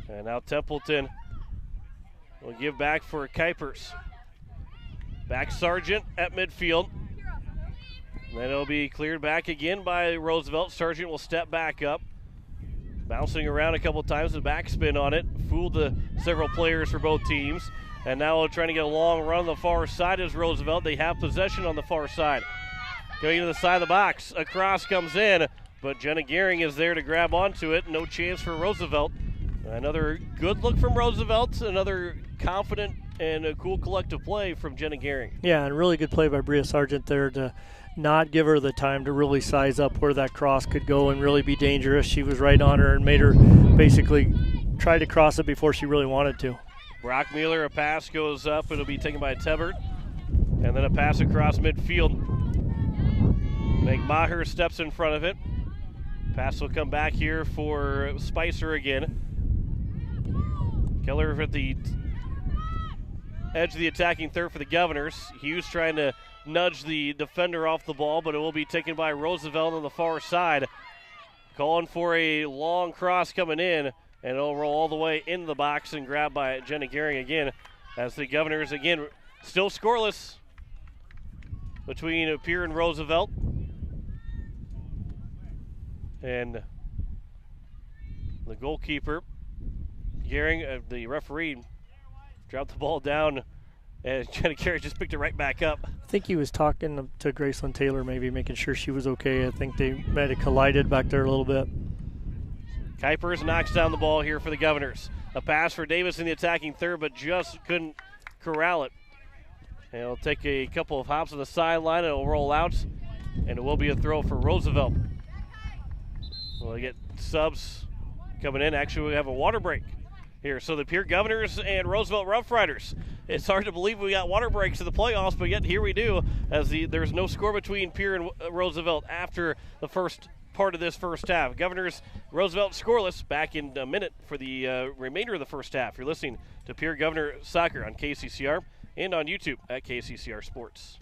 And now Templeton will give back for Kuipers. Back Sargent at midfield. And then it'll be cleared back again by Roosevelt. Sargent will step back up. Bouncing around a couple times, the backspin on it. Fooled the several players for both teams. And now trying to get a long run on the far side is Roosevelt. They have possession on the far side. Going to the side of the box. A cross comes in, but Jenna Gearing is there to grab onto it. No chance for Roosevelt. Another good look from Roosevelt. Another confident and a cool collective play from Jenna Gearing. Yeah, and really good play by Bria Sargent there to not give her the time to really size up where that cross could go and really be dangerous. She was right on her and made her basically try to cross it before she really wanted to. Brock Mueller, a pass goes up. It'll be taken by Tebert. And then a pass across midfield. Meg Maher steps in front of it. Pass will come back here for Spicer again. Keller at the edge of the attacking third for the Governors. Hughes trying to nudge the defender off the ball, but it will be taken by Roosevelt on the far side. Calling for a long cross coming in, and it'll roll all the way into the box and grabbed by Jenna Gehring again, as the Governors, again, still scoreless between Pierre and Roosevelt. And the goalkeeper, Gehring, the referee, dropped the ball down, and Jenna Gehring just picked it right back up. I think he was talking to Graceland Taylor, maybe making sure she was okay. I think they might have collided back there a little bit. Kuipers knocks down the ball here for the Governors. A pass for Davis in the attacking third, but just couldn't corral it. And it'll take a couple of hops on the sideline, and it'll roll out, and it will be a throw for Roosevelt. We'll get subs coming in. Actually, we have a water break here. So the Pierre Governors and Roosevelt Rough Riders. It's hard to believe we got water breaks in the playoffs, but yet here we do, as there's no score between Pierre and Roosevelt after the first part of this first half. Governors, Roosevelt scoreless. Back in a minute for the remainder of the first half. You're listening to Pierre Governor Soccer on KCCR and on YouTube at KCCR Sports.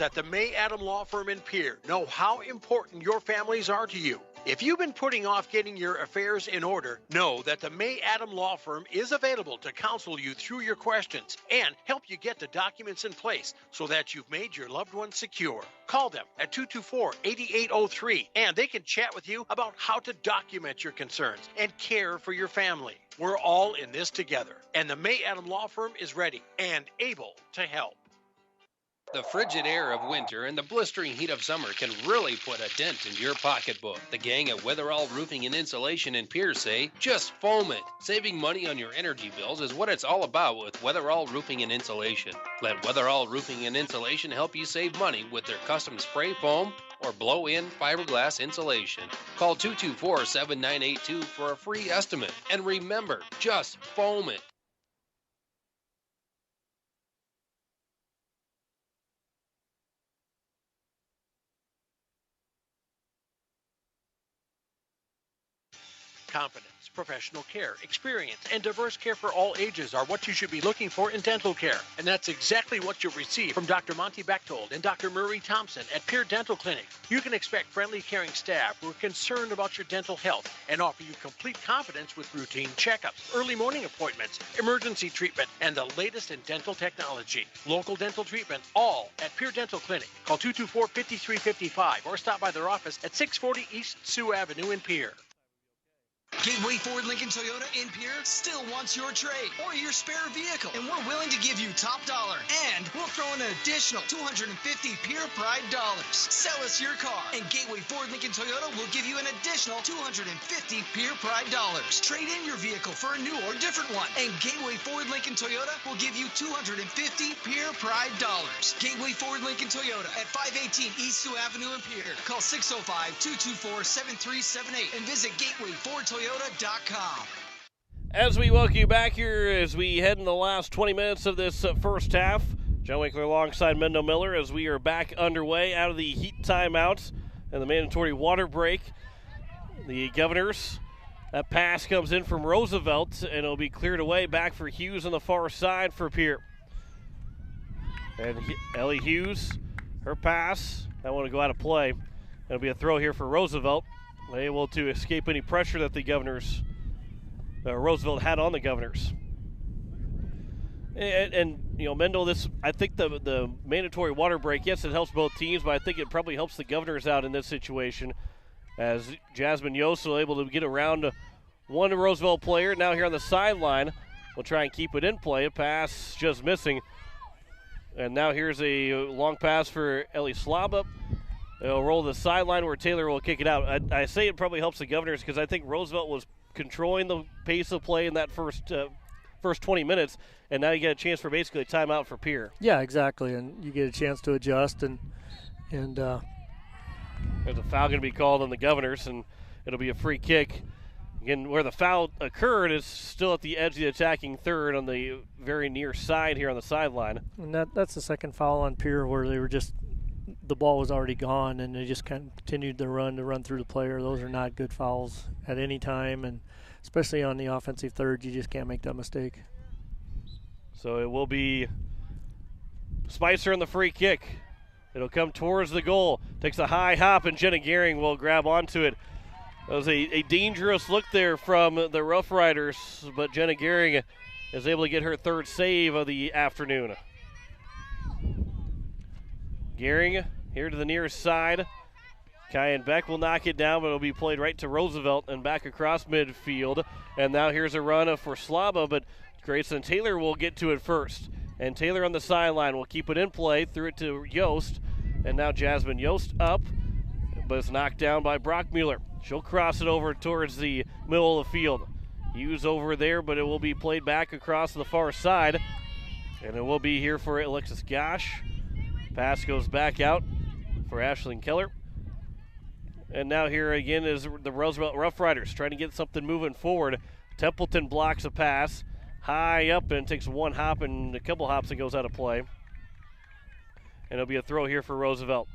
At the May Adam Law Firm in Pierre know how important your families are to you. If you've been putting off getting your affairs in order, know that the May Adam Law Firm is available to counsel you through your questions and help you get the documents in place so that you've made your loved ones secure. Call them at 224-8803 and they can chat with you about how to document your concerns and care for your family. We're all in this together, and the May Adam Law Firm is ready and able to help. The frigid air of winter and the blistering heat of summer can really put a dent in your pocketbook. The gang at Weatherall Roofing and Insulation in Pierre say, just foam it. Saving money on your energy bills is what it's all about with Weatherall Roofing and Insulation. Let Weatherall Roofing and Insulation help you save money with their custom spray foam or blow-in fiberglass insulation. Call 224-7982 for a free estimate. And remember, just foam it. Confidence, professional care, experience, and diverse care for all ages are what you should be looking for in dental care. And that's exactly what you'll receive from Dr. Monty Bechtold and Dr. Murray Thompson at Pierre Dental Clinic. You can expect friendly, caring staff who are concerned about your dental health and offer you complete confidence with routine checkups, early morning appointments, emergency treatment, and the latest in dental technology. Local dental treatment, all at Pierre Dental Clinic. Call 224-5355 or stop by their office at 640 East Sioux Avenue in Pierre. Gateway Ford Lincoln Toyota in Pierre still wants your trade or your spare vehicle, and we're willing to give you top dollar, and we'll throw in an additional $250 Pierre Pride dollars. Sell us your car, and Gateway Ford Lincoln Toyota will give you an additional $250 Pierre Pride dollars. Trade in your vehicle for a new or different one, and Gateway Ford Lincoln Toyota will give you $250 Pierre Pride dollars. Gateway Ford Lincoln Toyota at 518 East Sioux Avenue in Pierre. Call 605-224-7378 and visit GatewayFordToyota.com. As we welcome you back here as we head in the last 20 minutes of this first half, John Winkler alongside Mendo Miller as we are back underway out of the heat timeouts and the mandatory water break. The Governors, that pass comes in from Roosevelt and it'll be cleared away back for Hughes on the far side for Pierre. And Ellie Hughes, her pass, that one will go out of play. It'll be a throw here for Roosevelt. Able to escape any pressure that the Governors, Roosevelt had on the Governors. And you know, Mendel, this, I think the mandatory water break, yes, it helps both teams, but I think it probably helps the Governors out in this situation as Jasmine Yosel able to get around one Roosevelt player. Now here on the sideline, we'll try and keep it in play. A pass just missing. And now here's a long pass for Ellie Slaba. They'll roll the sideline where Taylor will kick it out. I say it probably helps the Governors because I think Roosevelt was controlling the pace of play in that first 20 minutes, and now you get a chance for basically a timeout for Pierre. Yeah, exactly, and you get a chance to adjust. And there's a foul going to be called on the Governors, and it'll be a free kick. Again, where the foul occurred is still at the edge of the attacking third on the very near side here on the sideline. And that's the second foul on Pierre where they were just – the ball was already gone, and they just kind of continued to run through the player. Those are not good fouls at any time, and especially on the offensive third. You just can't make that mistake. So it will be Spicer on the free kick. It'll come towards the goal. Takes a high hop, and Jenna Gehring will grab onto it. That was a dangerous look there from the Rough Riders, but Jenna Gehring is able to get her third save of the afternoon. Gehring here to the near side. Kyan Beck will knock it down, but it'll be played right to Roosevelt and back across midfield. And now here's a run for Slava, but Grayson Taylor will get to it first. And Taylor on the sideline will keep it in play, threw it to Yost. And now Jasmine Yost up, but it's knocked down by Brockmuller. She'll cross it over towards the middle of the field. Hughes over there, but it will be played back across the far side. And it will be here for Alexis Gosh. Pass goes back out for Ashlyn Keller. And now here again is the Roosevelt Rough Riders trying to get something moving forward. Templeton blocks a pass high up and takes one hop and a couple hops and goes out of play. And it'll be a throw here for Roosevelt.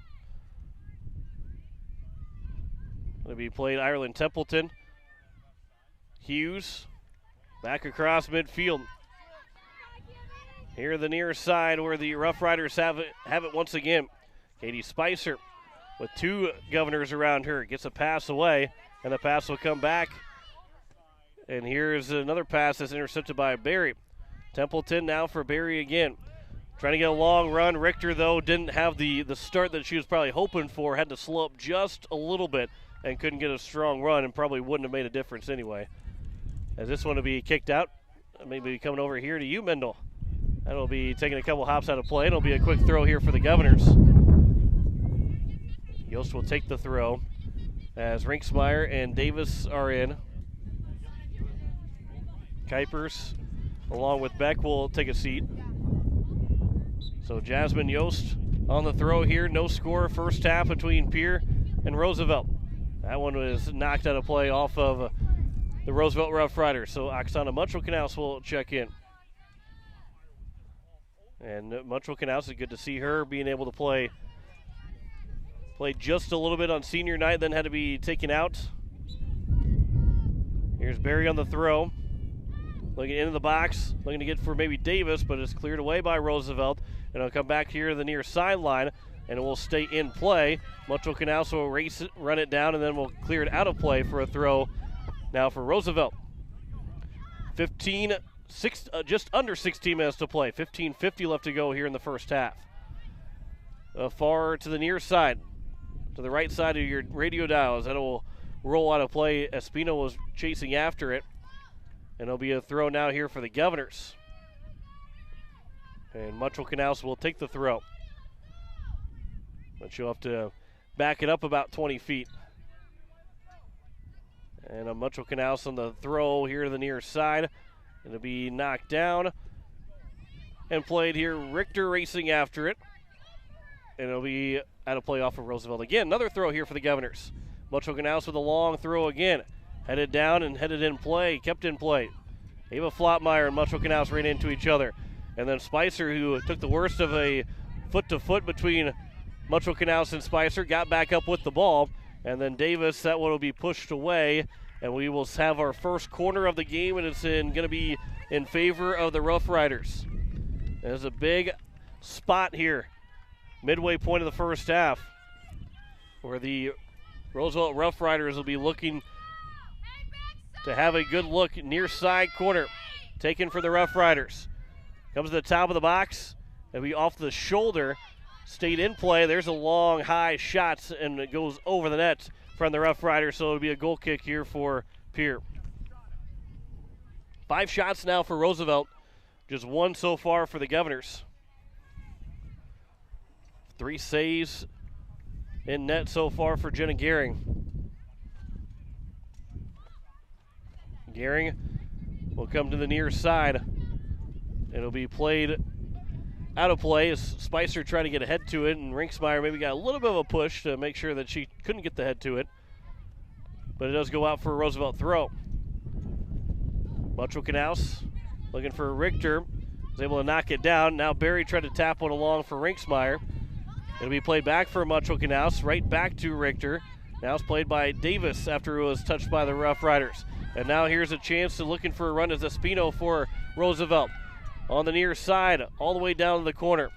It'll be played Ireland Templeton. Hughes back across midfield. Here the near side where the Rough Riders have it once again. Katie Spicer with two governors around her. Gets a pass away, and the pass will come back. And here's another pass that's intercepted by Barry. Templeton now for Barry again. Trying to get a long run. Richter, though, didn't have the start that she was probably hoping for. Had to slow up just a little bit and couldn't get a strong run and probably wouldn't have made a difference anyway. As this one will be kicked out. Maybe coming over here to you, Mendel. That'll be taking a couple hops out of play. It'll be a quick throw here for the Governors. Yost will take the throw as Rinksmeyer and Davis are in. Kuipers, along with Beck, will take a seat. So Jasmine Yost on the throw here. No score first half between Pierre and Roosevelt. That one was knocked out of play off of the Roosevelt Rough Riders. So Oksana Munchelkanaus will check in. And Munchelkanaus, is good to see her being able to play just a little bit on senior night, then had to be taken out. Here's Barry on the throw. Looking into the box, looking to get for maybe Davis, but it's cleared away by Roosevelt. And it'll come back here to the near sideline, and it will stay in play. Munchelkanaus will race it, run it down, and then we'll clear it out of play for a throw now for Roosevelt. Just under 16 minutes to play. 15:50 left to go here in the first half. Far to the near side, to the right side of your radio dials. That will roll out of play. Espino was chasing after it. And it'll be a throw now here for the Governors. And Munchelkanaus will take the throw. But she'll have to back it up about 20 feet. And a Munchelkanaus on the throw here to the near side. It'll be knocked down and played here. Richter racing after it. And it'll be out of play off of Roosevelt again. Another throw here for the Governors. Munchelkanaus with a long throw again. Headed down and headed in play, kept in play. Ava Flotmeyer and Munchelkanaus ran into each other. And then Spicer, who took the worst of a foot-to-foot between Munchelkanaus and Spicer, got back up with the ball. And then Davis, that one will be pushed away. And we will have our first corner of the game, and it's going to be in favor of the Rough Riders. There's a big spot here, midway point of the first half, where the Roosevelt Rough Riders will be looking to have a good look. Near side corner taken for the Rough Riders. Comes to the top of the box. It'll be off the shoulder. Stayed in play. There's a long, high shot, and it goes over the net from the Rough Riders, so it'll be a goal kick here for Pierre. 5 shots now for Roosevelt. Just 1 so far for the Governors. 3 saves in net so far for Jenna Gehring. Gehring will come to the near side. It'll be played out of play as Spicer tried to get a head to it, and Rinksmeyer maybe got a little bit of a push to make sure that she couldn't get the head to it. But it does go out for a Roosevelt throw. Munchelkanaus looking for Richter. Was able to knock it down. Now Barry tried to tap one along for Rinksmeyer. It'll be played back for Munchelkanaus, right back to Richter. Now it's played by Davis after it was touched by the Rough Riders. And now here's a chance to looking for a run as Espino for Roosevelt. On the near side, all the way down to the corner.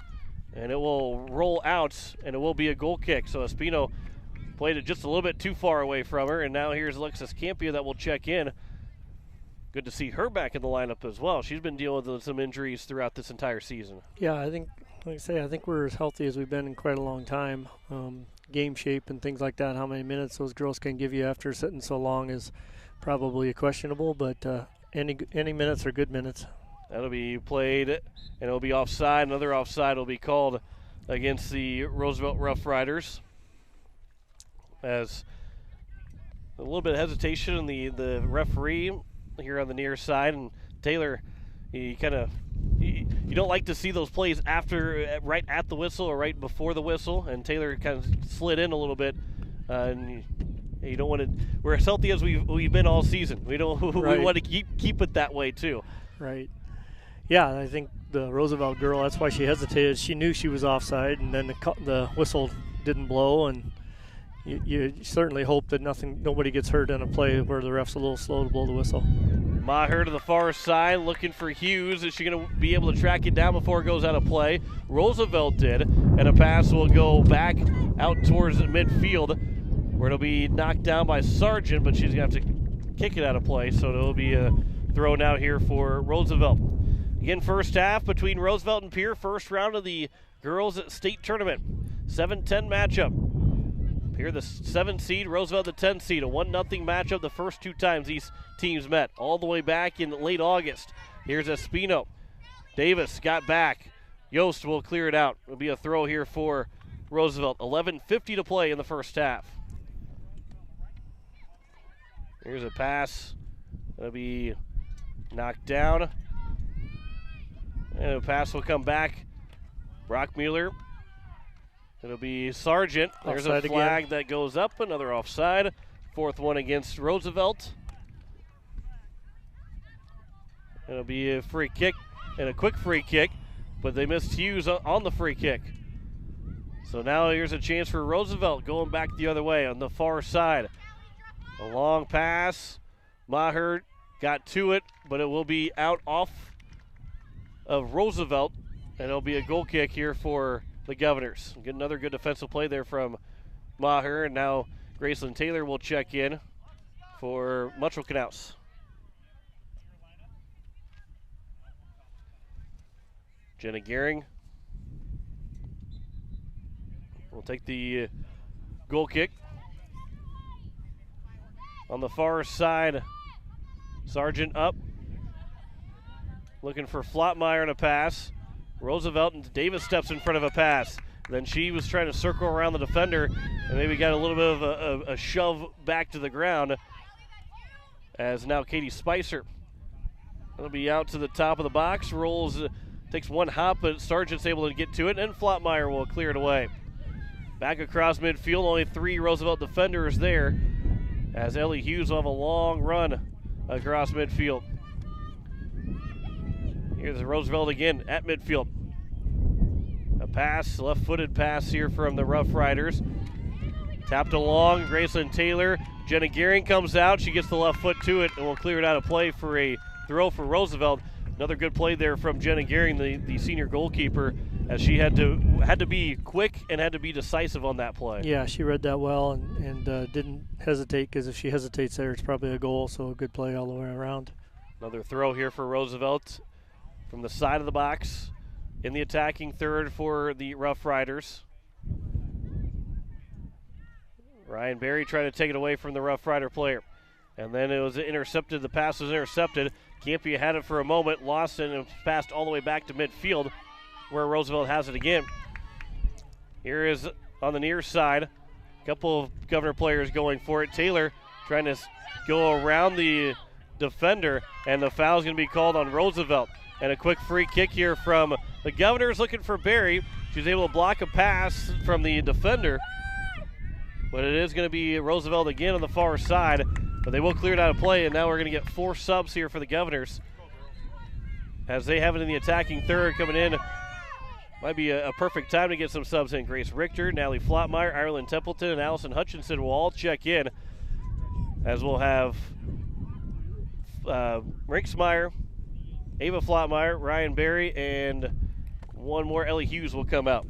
And it will roll out, and it will be a goal kick. So Espino played it just a little bit too far away from her, and now here's Alexis Campia that will check in. Good to see her back in the lineup as well. She's been dealing with some injuries throughout this entire season. Yeah, I think, like I say, I think we're as healthy as we've been in quite a long time. Game shape and things like that, how many minutes those girls can give you after sitting so long is probably questionable, but any minutes are good minutes. That'll be played, and it'll be offside. Another offside will be called against the Roosevelt Rough Riders. As a little bit of hesitation in the referee here on the near side, and Taylor, you don't like to see those plays right at the whistle or right before the whistle, and Taylor kind of slid in a little bit, and you don't want to. We're as healthy as we've been all season. We don't. Right. We want to keep it that way too. Right. Yeah, I think the Roosevelt girl, that's why she hesitated. She knew she was offside, and then the whistle didn't blow, and you certainly hope that nobody gets hurt in a play where the ref's a little slow to blow the whistle. Maher to the far side, looking for Hughes. Is she going to be able to track it down before it goes out of play? Roosevelt did, and a pass will go back out towards midfield, where it'll be knocked down by Sargent, but she's going to have to kick it out of play, so it'll be a throw now here for Roosevelt. Again, first half between Roosevelt and Pierre, first round of the girls state tournament. 7-10 matchup. Pierre the 7 seed, Roosevelt the 10 seed. A 1-0 matchup the first two times these teams met, all the way back in late August. Here's Espino. Davis got back. Yost will clear it out. It'll be a throw here for Roosevelt. 11:50 to play in the first half. Here's a pass. It'll be knocked down. And a pass will come back. Brockmuller. It'll be Sargent. There's Offside a flag again. that goes up. Another offside. Fourth one against Roosevelt. It'll be a free kick and a quick free kick, but they missed Hughes on the free kick. So now here's a chance for Roosevelt going back the other way on the far side. A long pass. Maher got to it, but it will be out off of Roosevelt, and it'll be a goal kick here for the Governors. Get another good defensive play there from Maher, and now Graceland Taylor will check in for Mutual Knaus. Jenna Gehring will take the goal kick. On the far side, Sargent up. Looking for Flotmeyer in a pass. Roosevelt and Davis steps in front of a pass. Then she was trying to circle around the defender and maybe got a little bit of a shove back to the ground. As now Katie Spicer will be out to the top of the box. Rolls, takes one hop, but Sargent's able to get to it, and Flotmeyer will clear it away. Back across midfield, only 3 Roosevelt defenders there, as Ellie Hughes will have a long run across midfield. Here's Roosevelt again at midfield. A pass, left-footed pass here from the Rough Riders. Tapped along, Graceland Taylor. Jenna Gehring comes out. She gets the left foot to it and will clear it out of play for a throw for Roosevelt. Another good play there from Jenna Gehring, the senior goalkeeper, as she had to be quick and had to be decisive on that play. Yeah, she read that well and didn't hesitate, because if she hesitates there, it's probably a goal, so a good play all the way around. Another throw here for Roosevelt from the side of the box in the attacking third for the Rough Riders. Ryan Berry tried to take it away from the Rough Rider player. And then it was intercepted. The pass was intercepted. Campia had it for a moment, lost it, and passed all the way back to midfield, where Roosevelt has it again. Here is on the near side, a couple of Governor players going for it. Taylor trying to go around the defender, and the foul is going to be called on Roosevelt. And a quick free kick here from the Governors, looking for Berry. She's able to block a pass from the defender, but it is going to be Roosevelt again on the far side. But they will clear it out of play, and now we're going to get 4 subs here for the Governors, as they have it in the attacking third coming in. Might be a perfect time to get some subs in. Grace Richter, Natalie Flotmeyer, Ireland Templeton, and Allison Hutchinson will all check in, as we'll have Rinksmeyer, Ava Flotmeyer, Ryan Berry, and one more, Ellie Hughes, will come out.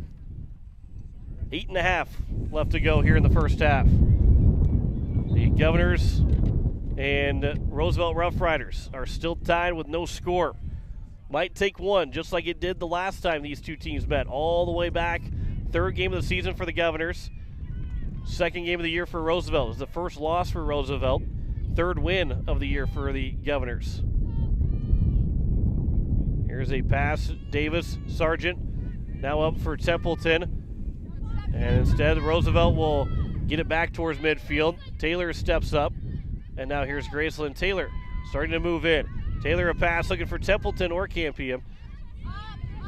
8.5 left to go here in the first half. The Governors and Roosevelt Rough Riders are still tied with no score. Might take one, just like it did the last time these two teams met, all the way back. Third game of the season for the Governors. Second game of the year for Roosevelt. It was the first loss for Roosevelt. Third win of the year for the Governors. Here's a pass. Davis, Sargent, now up for Templeton. And instead, Roosevelt will get it back towards midfield. Taylor steps up. And now here's Graceland Taylor starting to move in. Taylor a pass looking for Templeton or Campion.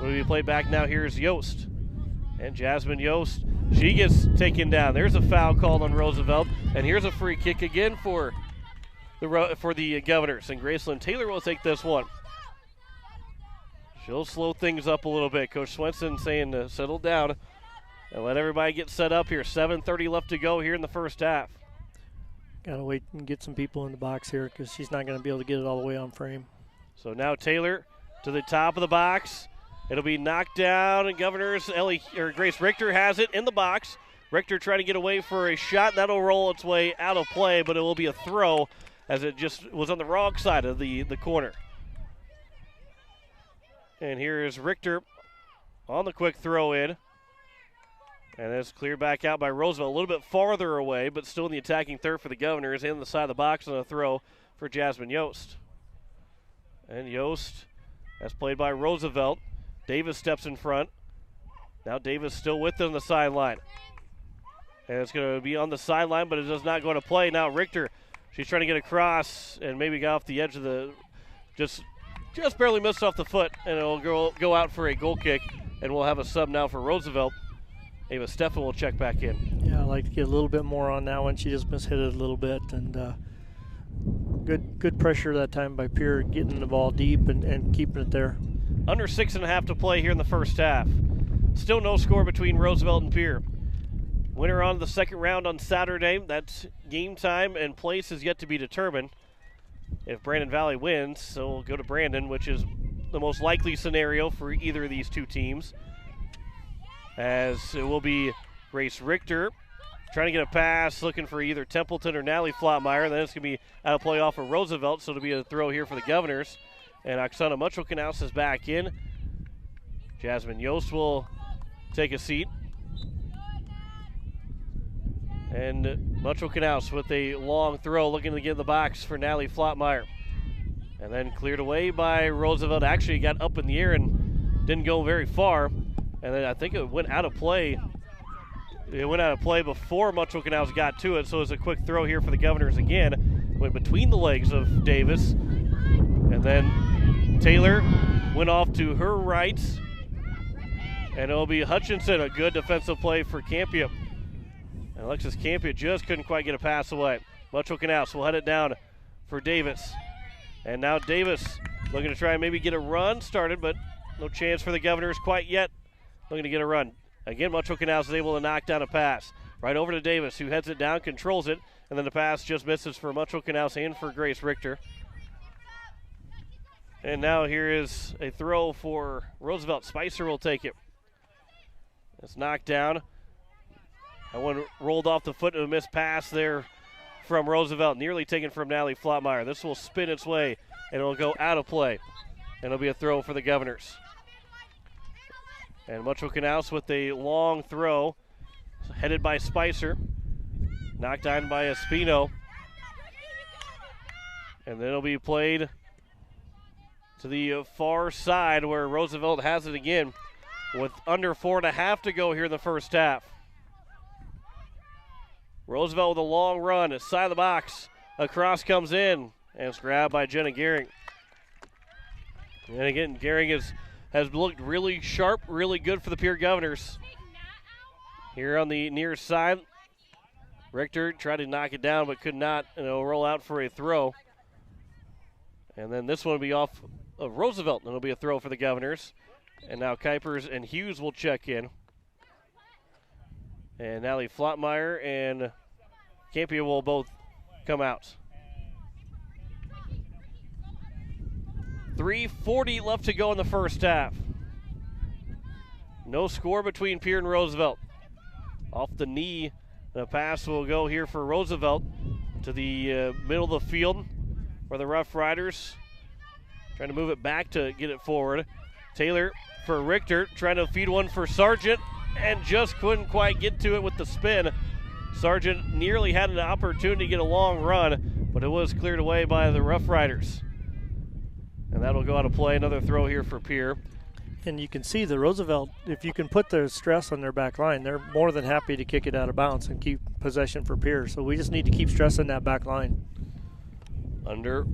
Will be played back now. Here's Yost. And Jasmine Yost, she gets taken down. There's a foul called on Roosevelt. And here's a free kick again for the Governors. And Graceland Taylor will take this one. She'll slow things up a little bit. Coach Swenson saying to settle down and let everybody get set up here. 7:30 left to go here in the first half. Got to wait and get some people in the box here because she's not going to be able to get it all the way on frame. So now Taylor to the top of the box. It'll be knocked down, and Governors Grace Richter has it in the box. Richter trying to get away for a shot. That'll roll its way out of play, but it will be a throw as it just was on the wrong side of the corner. And here is Richter on the quick throw in. And it's cleared back out by Roosevelt, a little bit farther away, but still in the attacking third for the Governors, in the side of the box on a throw for Jasmine Yost. And Yost, as played by Roosevelt. Davis steps in front. Now Davis still with it on the sideline. And it's going to be on the sideline, but it does not go to play. Now Richter, she's trying to get across and maybe got off the edge of the, just barely missed off the foot, and it'll go out for a goal kick, and we'll have a sub now for Roosevelt. Ava Steffen will check back in. Yeah, I'd like to get a little bit more on that one. She just mishit it a little bit, and good pressure that time by Pierre, getting the ball deep and keeping it there. Under 6.5 to play here in the first half. Still no score between Roosevelt and Pierre. Winner on the second round on Saturday. That's game time, and place is yet to be determined. If Brandon Valley wins, so we'll go to Brandon, which is the most likely scenario for either of these two teams. As it will be Grace Richter trying to get a pass, looking for either Templeton or Natalie Flotmeyer. Then it's going to be out of play off of Roosevelt, so it'll be a throw here for the Governors. And Oksana Muchel-Knaus is back in. Jasmine Yost will take a seat. And Muchel-Knaus with a long throw, looking to get in the box for Natalie Flotmeyer. And then cleared away by Roosevelt. Actually got up in the air and didn't go very far. And then I think it went out of play. It went out of play before Muchel-Knaus got to it, so it was a quick throw here for the Governors again. Went between the legs of Davis. And then Taylor went off to her right. And it'll be Hutchinson, a good defensive play for Campion. And Alexis Campion just couldn't quite get a pass away. Muchel-Knaus will head it down for Davis. And now Davis looking to try and maybe get a run started, but no chance for the Governors quite yet. Looking to get a run. Again, Muchel-Knaus is able to knock down a pass. Right over to Davis, who heads it down, controls it, and then the pass just misses for Muchel-Knaus and for Grace Richter. And now here is a throw for Roosevelt. Spicer will take it. It's knocked down. That one rolled off the foot of a missed pass there from Roosevelt, nearly taken from Natalie Flotmeyer. This will spin its way, and it'll go out of play. And it'll be a throw for the Governors. And Muchel-Knaus with a long throw, headed by Spicer. Knocked down by Espino. And then it'll be played to the far side where Roosevelt has it again with under 4.5 to go here in the first half. Roosevelt with a long run, side of the box. Across comes in, and it's grabbed by Jenna Gehring. And again, Gehring has looked really sharp, really good for the Pierre Governors. Here on the near side, Richter tried to knock it down but could not, and it'll roll out for a throw. And then this one will be off of Roosevelt, and it'll be a throw for the Governors. And now Kuipers and Hughes will check in. And Natalie Flotmeyer and Campion will both come out. 3:40 left to go in the first half. No score between Pierre and Roosevelt. Off the knee, the pass will go here for Roosevelt to the middle of the field where the Rough Riders trying to move it back to get it forward. Taylor for Richter, trying to feed one for Sargent, and just couldn't quite get to it with the spin. Sargent nearly had an opportunity to get a long run, but it was cleared away by the Rough Riders. And that'll go out of play. Another throw here for Pierre. And you can see the Roosevelt, if you can put the stress on their back line, they're more than happy to kick it out of bounds and keep possession for Pierre. So we just need to keep stressing that back line. Under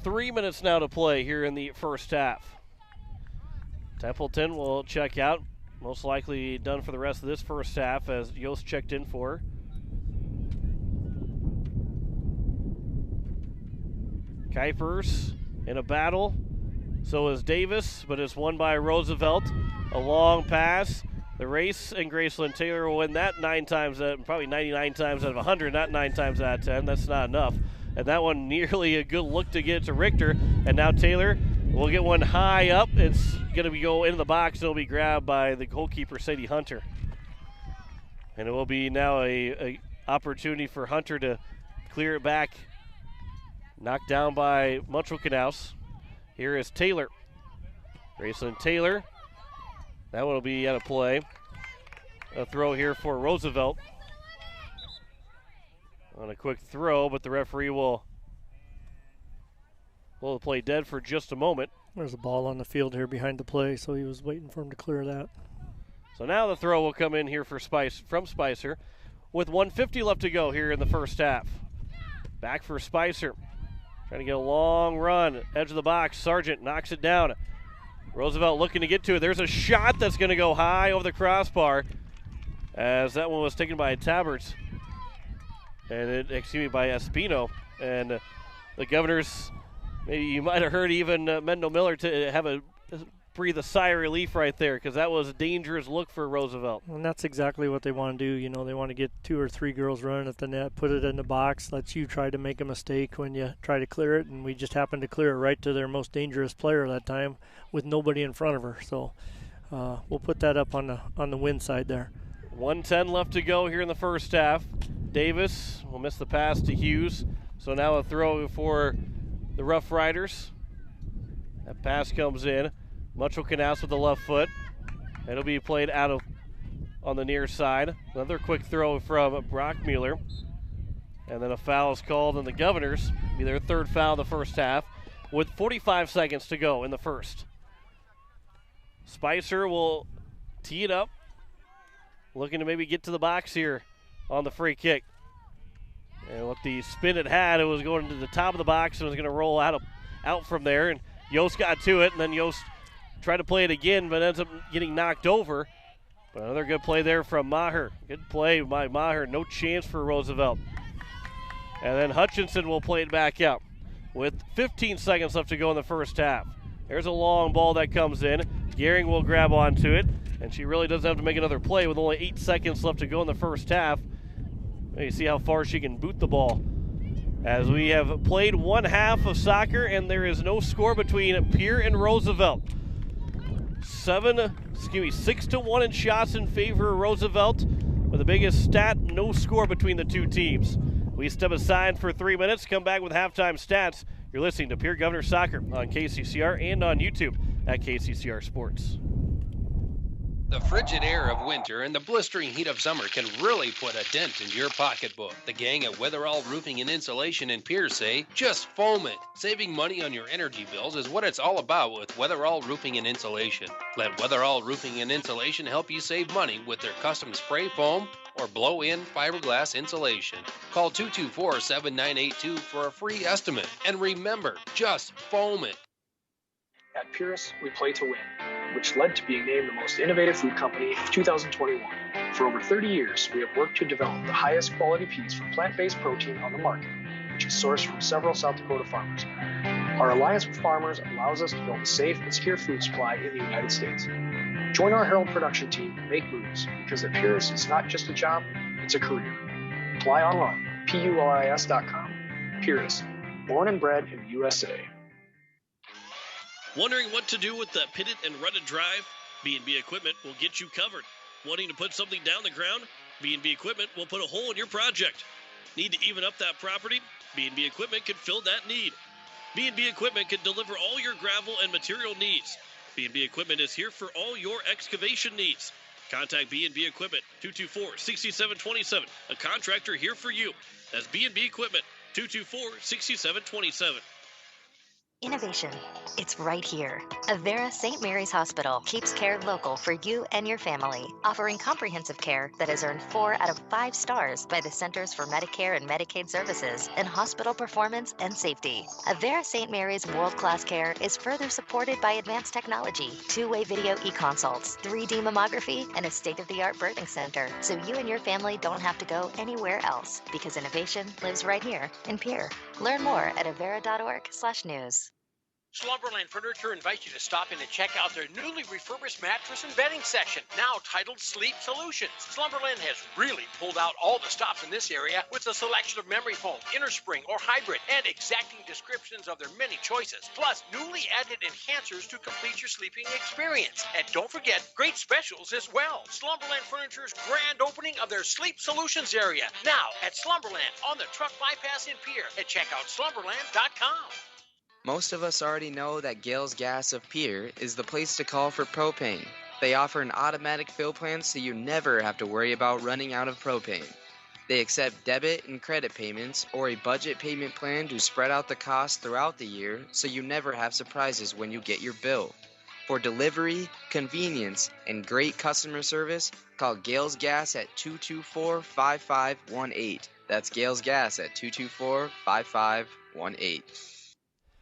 3 minutes now to play here in the first half. Templeton will check out. Most likely done for the rest of this first half as Yost checked in for her. Kuipers in a battle. So is Davis, but it's won by Roosevelt. A long pass. The race, and Graceland Taylor will win that 9 times, probably 99 times out of 100, not 9 times out of 10. That's not enough. And that one nearly a good look to get it to Richter. And now Taylor will get one high up. It's going to go into the box. It'll be grabbed by the goalkeeper, Sadie Hunter. And it will be now a opportunity for Hunter to clear it back. Knocked down by Munchelknaus. Here is Taylor. Graceland Taylor. That one will be out of play. A throw here for Roosevelt. On a quick throw, but the referee will the play dead for just a moment. There's a ball on the field here behind the play, so he was waiting for him to clear that. So now the throw will come in here for from Spicer with 1:50 left to go here in the first half. Back for Spicer. Trying to get a long run. Edge of the box. Sargent knocks it down. Roosevelt looking to get to it. There's a shot that's going to go high over the crossbar as that one was taken by Taberts. And by Espino. And the Governors, maybe you might have heard even Mendel Miller to have breathe a sigh of relief right there because that was a dangerous look for Roosevelt. And that's exactly what they want to do. You know, they want to get 2 or 3 girls running at the net, put it in the box, let you try to make a mistake when you try to clear it, and we just happened to clear it right to their most dangerous player that time with nobody in front of her. So we'll put that up on the win side there. 1:10 left to go here in the first half. Davis will miss the pass to Hughes. So now a throw for the Rough Riders. That pass comes in. Munchelknaus with the left foot. It'll be played out on the near side. Another quick throw from Brockmuller. And then a foul is called on the Governors. It'll be their 3rd foul of the first half with 45 seconds to go in the first. Spicer will tee it up. Looking to maybe get to the box here on the free kick. And with the spin it had, it was going to the top of the box and was going to roll out from there. And Yost got to it, and then Yost tried to play it again, but ends up getting knocked over. But another good play there from Maher. Good play by Maher. No chance for Roosevelt. And then Hutchinson will play it back out with 15 seconds left to go in the first half. There's a long ball that comes in. Gehring will grab onto it, and she really doesn't have to make another play with only 8 seconds left to go in the first half. You see how far she can boot the ball. As we have played 1 half of soccer, and there is no score between Pierre and Roosevelt. 6-1 in shots in favor of Roosevelt. With the biggest stat, no score between the 2 teams. We step aside for 3 minutes, come back with halftime stats. You're listening to Pierre Governor Soccer on KCCR and on YouTube at KCCR Sports. The frigid air of winter and the blistering heat of summer can really put a dent in your pocketbook. The gang at Weatherall Roofing and Insulation in Pierre say, just foam it. Saving money on your energy bills is what it's all about with Weatherall Roofing and Insulation. Let Weatherall Roofing and Insulation help you save money with their custom spray foam or blow-in fiberglass insulation. Call 224-7982 for a free estimate. And remember, just foam it. At Purus, we play to win, which led to being named the most innovative food company of 2021. For over 30 years, we have worked to develop the highest quality peas for plant-based protein on the market, which is sourced from several South Dakota farmers. Our alliance with farmers allows us to build a safe and secure food supply in the United States. Join our Herald production team and make moves, because at Purus, it's not just a job, it's a career. Apply online, puris.com. Purus, born and bred in the USA. Wondering what to do with the pitted and rutted drive? B&B Equipment will get you covered. Wanting to put something down the ground? B&B Equipment will put a hole in your project. Need to even up that property? B&B Equipment can fill that need. B&B Equipment can deliver all your gravel and material needs. B&B Equipment is here for all your excavation needs. Contact B&B Equipment, 224-6727. A contractor here for you. That's B&B Equipment, 224-6727. Innovation. It's right here. Avera St. Mary's Hospital keeps care local for you and your family, offering comprehensive care that has earned 4 out of 5 stars by the Centers for Medicare and Medicaid Services in hospital performance and safety. Avera St. Mary's world-class care is further supported by advanced technology, 2-way video e-consults, 3D mammography, and a state-of-the-art birthing center, so you and your family don't have to go anywhere else, because innovation lives right here in Pierre. Learn more at avera.org/news. Slumberland Furniture invites you to stop in and check out their newly refurbished mattress and bedding section, now titled Sleep Solutions. Slumberland has really pulled out all the stops in this area with a selection of memory foam, innerspring, or hybrid, and exacting descriptions of their many choices, plus newly added enhancers to complete your sleeping experience. And don't forget, great specials as well. Slumberland Furniture's grand opening of their Sleep Solutions area, now at Slumberland on the truck bypass in Pierre, and check out slumberland.com. Most of us already know that Gales Gas of Pierre is the place to call for propane. They offer an automatic fill plan so you never have to worry about running out of propane. They accept debit and credit payments or a budget payment plan to spread out the cost throughout the year so you never have surprises when you get your bill. For delivery, convenience, and great customer service, call Gales Gas at 224-5518. That's Gales Gas at 224-5518.